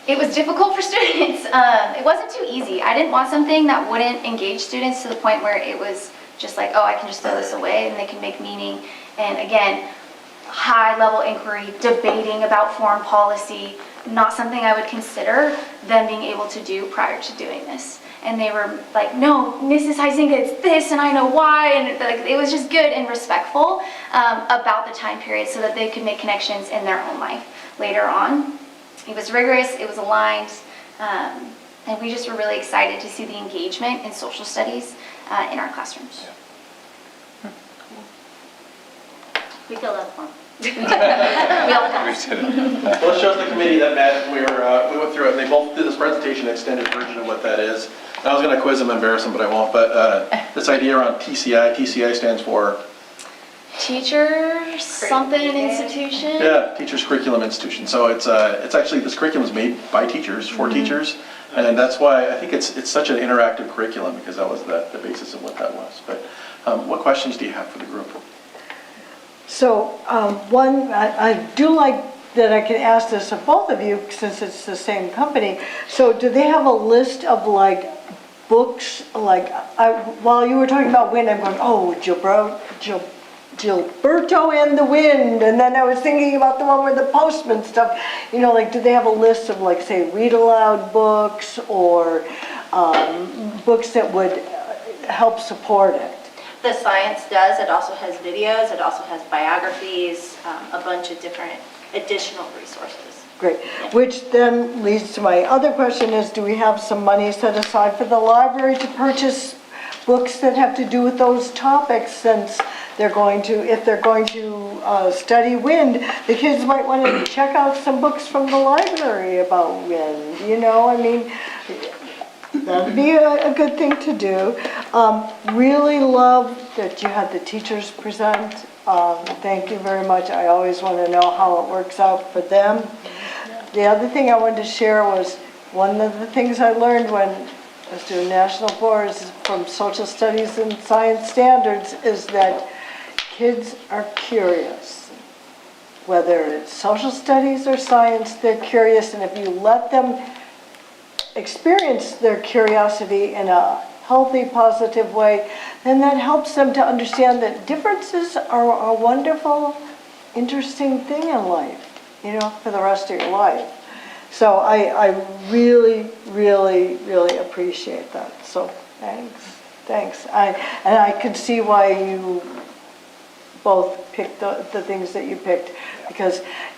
It was difficult for students. It wasn't too easy. I didn't want something that wouldn't engage students to the point where it was just like, oh, I can just throw this away and they can make meaning. And again, high-level inquiry, debating about foreign policy, not something I would consider them being able to do prior to doing this. And they were like, no, Mrs. Huizinga, it's this, and I know why, and it was just good and respectful about the time period so that they could make connections in their own life later on. It was rigorous, it was aligned, and we just were really excited to see the engagement in social studies in our classrooms. We filled out the form. We all got it. Well, it shows the committee that met, we went through it, and they both did this presentation, extended version of what that is. And I was going to quiz them, embarrass them, but I won't. But this idea around TCI stands for? Teachers, something institution? Yeah, Teachers Curriculum Institution. So it's actually, this curriculum is made by teachers, for teachers. And that's why I think it's such an interactive curriculum, because that was the basis of what that was. But what questions do you have for the group? So one, I do like that I can ask this of both of you since it's the same company. So do they have a list of like books, while you were talking about wind, I'm going, oh, Gilberto and the Wind, and then I was thinking about the one with the postman stuff. You know, like, do they have a list of, like, say, read aloud books or books that would help support it? The science does. It also has videos. It also has biographies, a bunch of different additional resources. Great. Which then leads to my other question is, do we have some money set aside for the library to purchase books that have to do with those topics, since they're going to, if they're going to study wind, the kids might want to check out some books from the library about wind, you know, I mean, that'd be a good thing to do. Really love that you had the teachers present. Thank you very much. I always want to know how it works out for them. The other thing I wanted to share was one of the things I learned when as do national boards from social studies and science standards, is that kids are curious. Whether it's social studies or science, they're curious, and if you let them experience their curiosity in a healthy, positive way, then that helps them to understand that differences are a wonderful, interesting thing in life, for the rest of your life. So I really, really, really appreciate that. So thanks. And I could see why you both picked the things that you picked,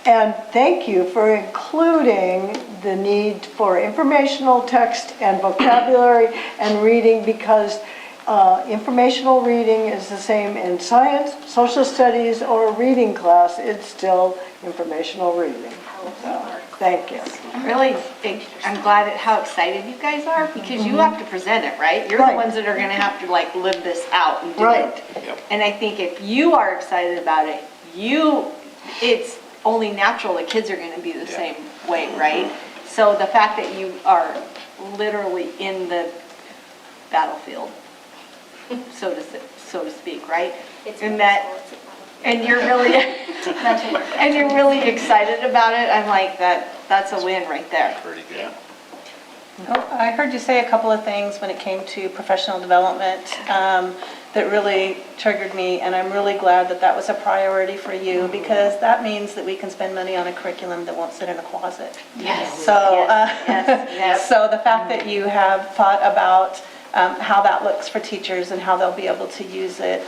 and thank you for including the need for informational text and vocabulary and reading, because informational reading is the same in science, social studies, or a reading class. It's still informational reading. So, thank you. I'm glad at how excited you guys are, because you have to present it, right? You're the ones that are gonna have to live this out and do it. And I think if you are excited about it, it's only natural that kids are gonna be the same way, right? So the fact that you are literally in the battlefield, so to speak, right? And you're really excited about it. I'm like, that's a win right there. Pretty good. I heard you say a couple of things when it came to professional development that really triggered me, and I'm really glad that that was a priority for you, because that means that we can spend money on a curriculum that won't sit in a closet. Yes. So, Yes. so the fact that you have thought about how that looks for teachers and how they'll be able to use it,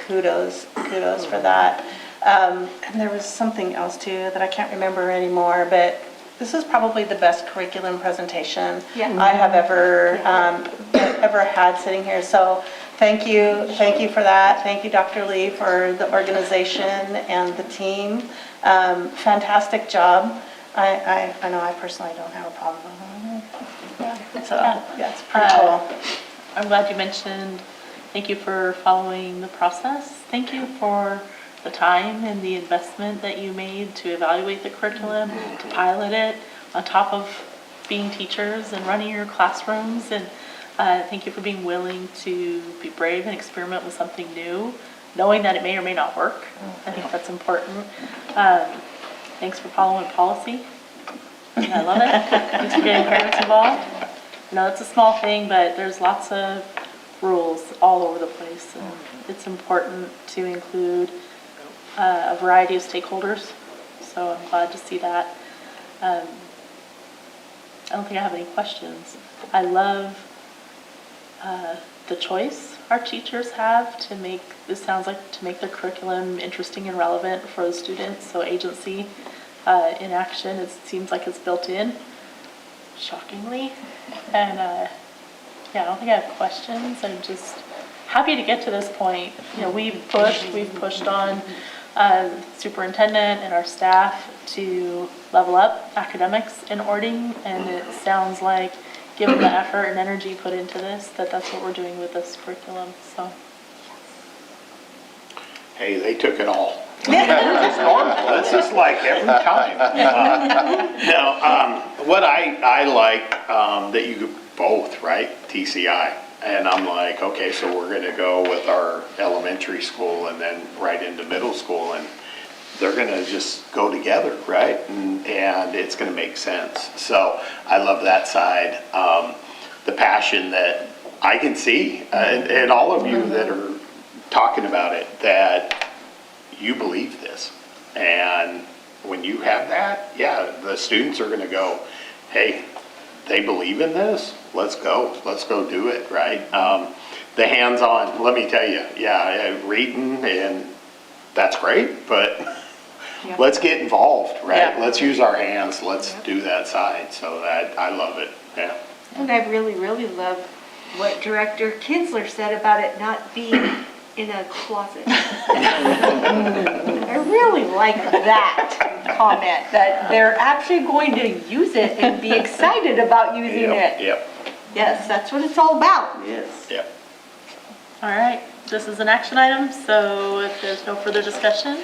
kudos for that. And there was something else too that I can't remember anymore, but this is probably the best curriculum presentation I have ever had sitting here. So thank you for that. Thank you, Dr. Lee, for the organization and the team. Fantastic job. I know I personally don't have a problem with it. So yeah, it's pretty cool. I'm glad you mentioned, thank you for following the process. Thank you for the time and the investment that you made to evaluate the curriculum, to pilot it, on top of being teachers and running your classrooms. And thank you for being willing to be brave and experiment with something new, knowing that it may or may not work. I think that's important. Thanks for following policy. I love it. Thanks for getting parents involved. I know it's a small thing, but there's lots of rules all over the place. And it's important to include a variety of stakeholders. So I'm glad to see that. I don't think I have any questions. I love the choice our teachers have to make, this sounds like, to make the curriculum interesting and relevant for the students. So agency in action, it seems like it's built in, shockingly. And yeah, I don't think I have questions. I'm just happy to get to this point. We've pushed on superintendent and our staff to level up academics in Orting, and it sounds like, given the effort and energy put into this, that's what we're doing with this curriculum. So, Hey, they took it all. It's normal. It's just like every time. What I like that you both, right? TCI. And I'm like, okay, so we're going to go with our elementary school and then right into middle school, and they're going to just go together, right? And it's going to make sense. So I love that side. The passion that I can see, and all of you that are talking about it, that you believe this. And when you have that, yeah, the students are going to go, hey, they believe in this, let's go do it, right? The hands-on, let me tell you, yeah, reading, and that's great, but let's get involved, right? Let's use our hands, let's do that side. So that, I love it, yeah. And I really, really love what Director Kinsler said about it not being in a closet. I really like that comment, that they're actually going to use it and be excited about using it. Yep. Yes, that's what it's all about. Yes. Yep. all right, this is an action item, so if there's no further discussion,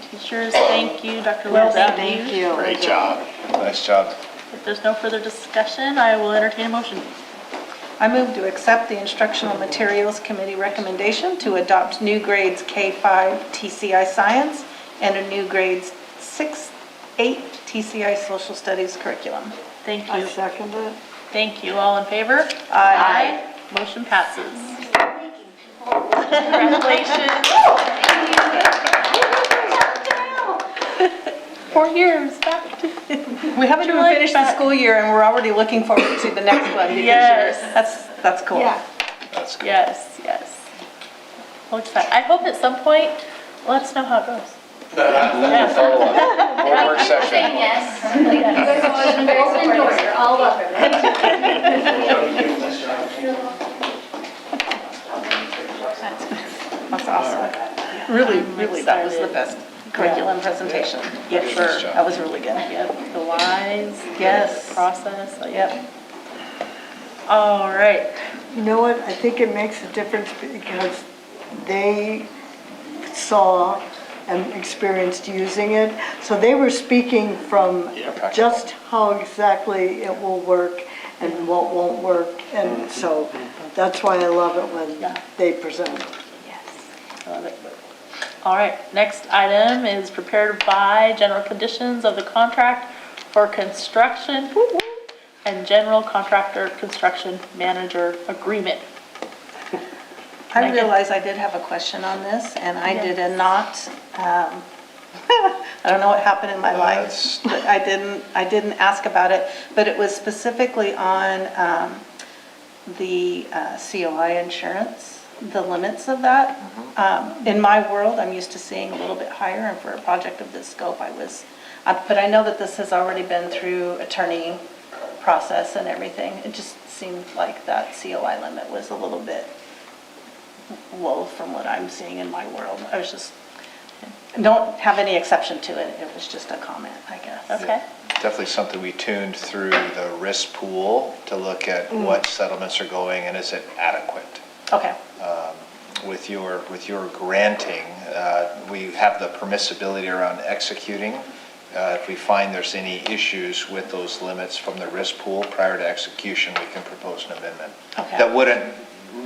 teachers, thank you, Dr. Wells, Thank you. Great job. Nice job. If there's no further discussion, I will entertain a motion. I move to accept the Instructional Materials Committee recommendation to adopt new grades K-5 TCI Science and a new grades 6-8 TCI Social Studies curriculum. Thank I you. second it. Thank you. All in favor? Aye. Motion passes. Congratulations. 4 years back to. We haven't even July finished the back. school year and we're already looking forward to the next one because Yes. that's cool. Yeah. That's good. Yes, yes. Well, excited. I hope at some point, let us know how it goes. Yeah. Follow up. Homework Saying session. yes. Like, you guys have always been very supportive. You're all welcome. That's awesome. Really, really, that was the best curriculum presentation. Yeah, Nice sure. job. That was really good. Yep, the whys. Yes. The process. Like, Yep. all right. You know what, I think it makes a difference because they saw and experienced using it. So they were speaking from practical. just how exactly it will work and what won't work. And so that's why I love it when they present. Yes. I love it. All right, next item is prepared by general conditions of the contract for construction and general contractor construction manager agreement. I realize I did have a question on this and I did not, I don't know what happened in my life, but I didn't ask about it, but it was specifically on the COI insurance, the limits of that. In my world, I'm used to seeing a little bit higher, and for a project of this scope, but I know that this has already been through attorney process and everything. It just seemed like that COI limit was a little bit low from what I'm seeing in my world. Don't have any exception to it. It was just a comment, I guess. Okay. Definitely something we tuned through the risk pool to look at what settlements are going and is it adequate. Okay. With your granting, we have the permissibility around executing. If we find there's any issues with those limits from the risk pool prior to execution, we can propose an amendment. Okay. That wouldn't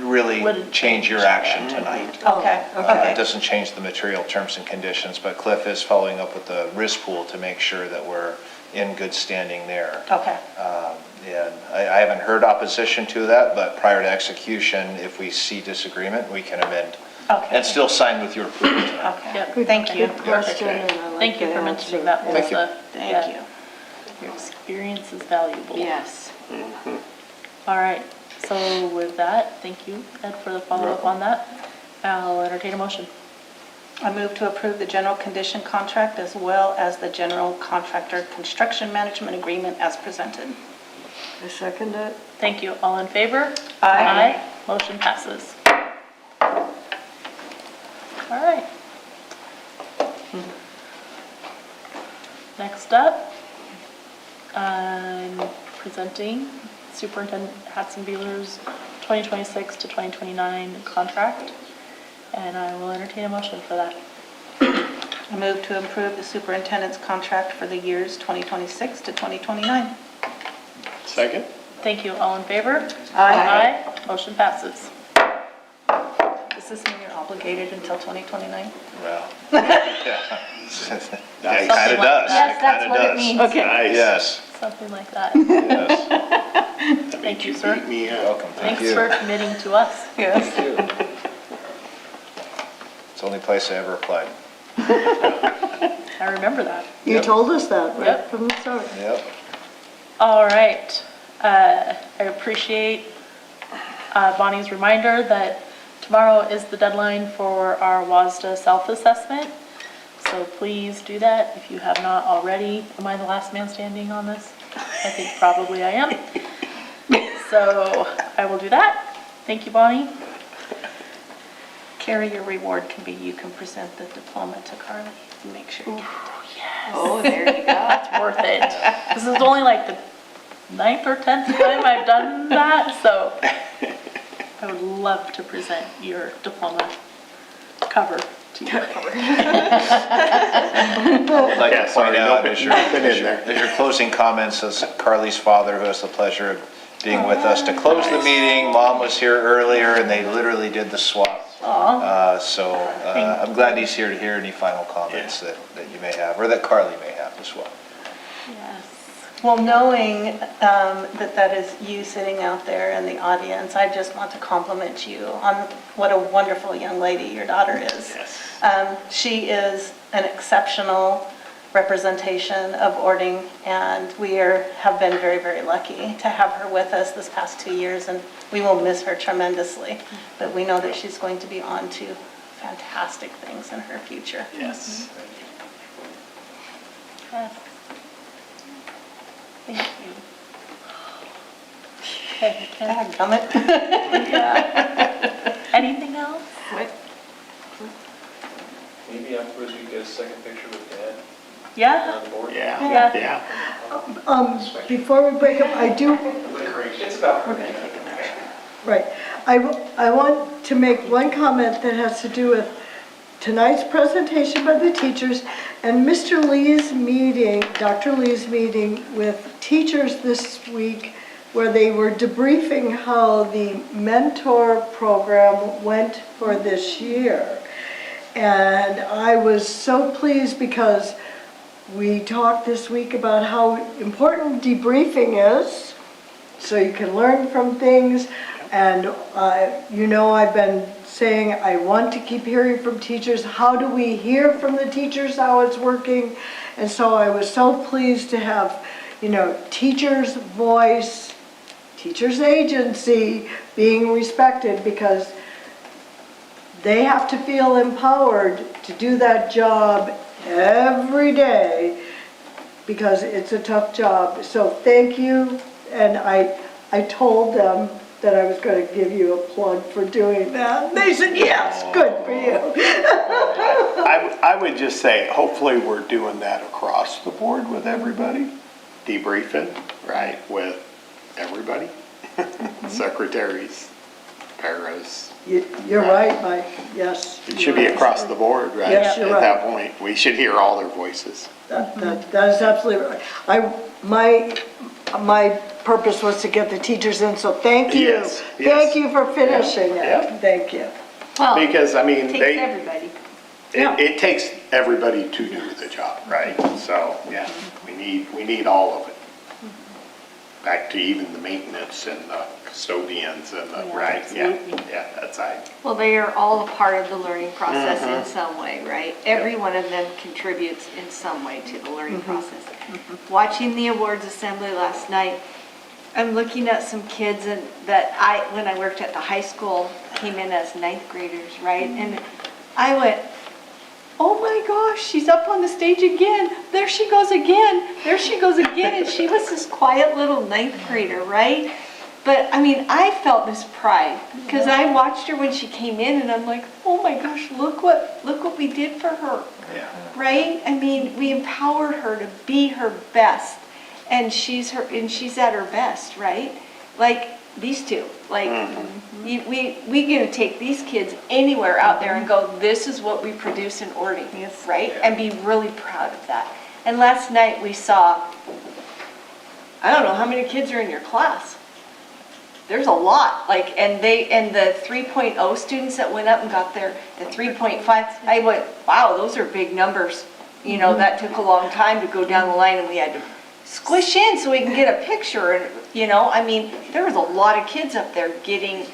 really Wouldn't change your action tonight. Okay, It okay. doesn't change the material terms and conditions, but Cliff is following up with the risk pool to make sure that we're in good standing there. Okay. And I haven't heard opposition to that, but prior to execution, if we see disagreement, we can amend. Okay. And still sign with your approval tonight. Okay, Yep. thank you. Good question, and I like Thank you the for answer. mentioning that, Thank you. Melissa. Thank Yeah. you. Your experience is valuable. Yes. All right, so with that, thank you, Ed, for the follow-up on that. I'll entertain a motion. I move to approve the general condition contract as well as the general contractor construction management agreement as presented. I second it. Thank you. All in favor? Aye. Motion passes. All right. Next up, I'm presenting Superintendent Hatzenbeeler's 2026 to 2029 contract, and I will entertain a motion for that. I move to approve the superintendent's contract for the years 2026 to 2029. Second? Thank you. All in favor? Aye. Motion passes. Does this mean you're obligated until 2029? Well, yeah. Yeah, it kind of does. Yes, that's kinda what it does. means. Okay. Nice. Yes, Something like that. yes. Thank you, sir. Beat me up. Welcome, thank Thanks you. for committing to us. Yes. It's the only place I ever applied. I remember that. You told us that right Yep. from the start. Yep. All right. I appreciate Bonnie's reminder that tomorrow is the deadline for our WASDA self-assessment. So please do that if you have not already. Am I the last man standing on this? I think probably I am. So I will do that. Thank you, Bonnie. Carrie, your reward can be you can present the diploma to Carly and make sure. you get it. Oh, there you go. That's worth it. This is only like the 9th or 10th time I've done that, so I would love to present your diploma cover to you. I'd like to point out, nothing in there. as your closing comments, as Carly's father, who has the pleasure of being with us to close the meeting. Mom was here earlier, and they literally did the swap. So I'm glad he's here to hear any final comments that you may have, or that Carly may have as well. Yes. Well, knowing that is you sitting out there in the audience, I just want to compliment you on what a wonderful young lady your daughter is. Yes. She is an exceptional representation of Orting, and we have been very, very lucky to have her with us this past 2 years, and we will miss her tremendously. But we know that she's going to be on to fantastic things in her future. Yes. Yes. Thank you. Okay, dadgummit. Anything else? Maybe afterwards we get a second picture with Dad Yeah? on the board. Yeah, Yeah. yeah. Before we break up, I do, It's about. right, I want to make one comment that has to do with tonight's presentation by the teachers and Mr. Lee's meeting, Dr. Lee's meeting with teachers this week, where they were debriefing how the mentor program went for this year. And I was so pleased because we talked this week about how important debriefing is, so you can learn from things. And you know, I've been saying I want to keep hearing from teachers. How do we hear from the teachers how it's working? And so I was so pleased to have, you know, teachers' voice, teachers' agency being respected, because they have to feel empowered to do that job every day, because it's a tough job. So thank you, and I told them that I was going to give you a plug for doing that. They said, yes, good for you. I would just say, hopefully we're doing that across the board with everybody, debriefing, right, with everybody, secretaries, paras. You're right, Mike, yes. It should be across the board, right? Yes, you're At that right. point, we should hear all their voices. That is absolutely right. My purpose was to get the teachers in, so thank you. Yes, yes. Thank you for finishing it. Yeah. Thank you. Because, I mean, Takes everybody. it takes everybody to do the job, right? So, yeah, we need all of it. Back to even the maintenance and the custodians and the, right, yeah, that's right. Well, they are all a part of the learning process in some way, right? Every one of them contributes in some way to the learning process. Watching the awards assembly last night, I'm looking at some kids that when I worked at the high school, came in as ninth graders, right? And I went, oh my gosh, she's up on the stage again. There she goes again. There she goes again. And she was this quiet little ninth grader, right? But I mean, I felt this pride because I watched her when she came in, and I'm like, oh my gosh, look what we did for her, right? I mean, we empowered her to be her best, and she's at her best, right? Like these two, like we gonna take these kids anywhere out there and go, this is what we produce in Orting, right? And be really proud of that. And last night we saw, I don't know how many kids are in your class. There's a lot, like, and the 3.0 students that went up and got the 3.5, I went, wow, those are big numbers. You know, that took a long time to go down the line, and we had to squish in so we can get a picture. And, you know, I mean, there was a lot of kids up there getting,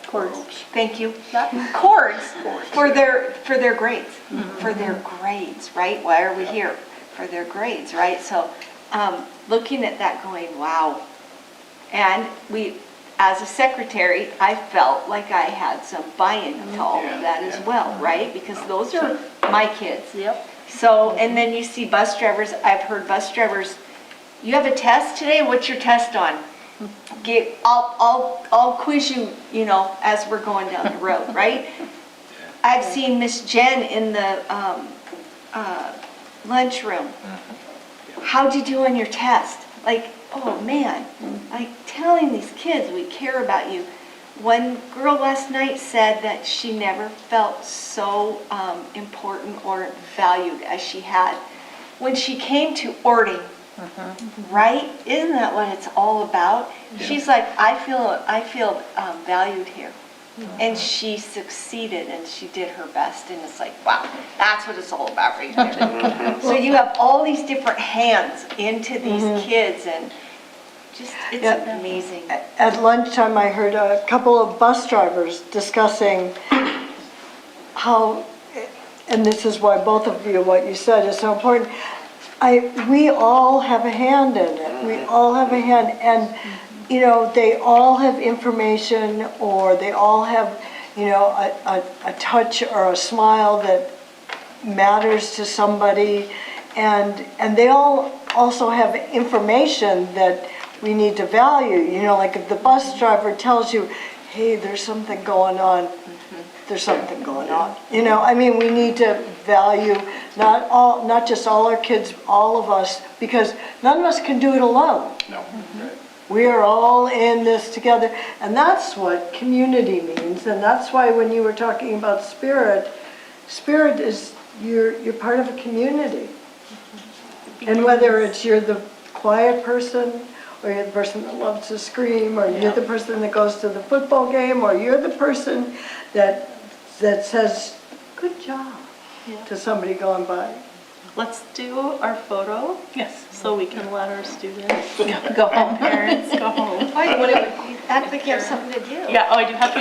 Cords. thank you, cords for their grades, for their grades, right? Why are we here? For their grades, right? So, looking at that going, wow. And as a secretary, I felt like I had some buy-in to all of that as well, right? Because those are my kids. Yep. So, and then you see bus drivers, I've heard bus drivers, you have a test today? What's your test on? I'll quiz you, you know, as we're going down the road, right? I've seen Miss Jen in the lunchroom. How'd you do on your test? Like, oh man, like telling these kids we care about you. One girl last night said that she never felt so important or valued as she had when she came to Orting Right? Isn't that what it's all about? She's like, I feel valued here. And she succeeded and she did her best. And it's like, wow, that's what it's all about right there. So you have all these different hands into these kids and just, it's Yeah. amazing. At lunchtime, I heard a couple of bus drivers discussing how, and this is why both of you, what you said is so important. We all have a hand in it. We all have a hand, and you know, they all have information, or they all have, you know, a touch or a smile that matters to somebody, and they all also have information that we need to value. You know, like if the bus driver tells you, hey, there's something going on, there's something going on. You know, I mean, we need to value not just all our kids, all of us, because none of us can do it alone. No. We are all in this together, and that's what community means, and that's why when you were talking about spirit is you're part of a community. And whether it's you're the quiet person, or you're the person that loves to scream, or you're the person that goes to the football game, or you're the person that says, good job, to somebody going by. Let's do our photo. Yes. So we can let our students go home, parents go home. That became something to do. Yeah, oh, I do have to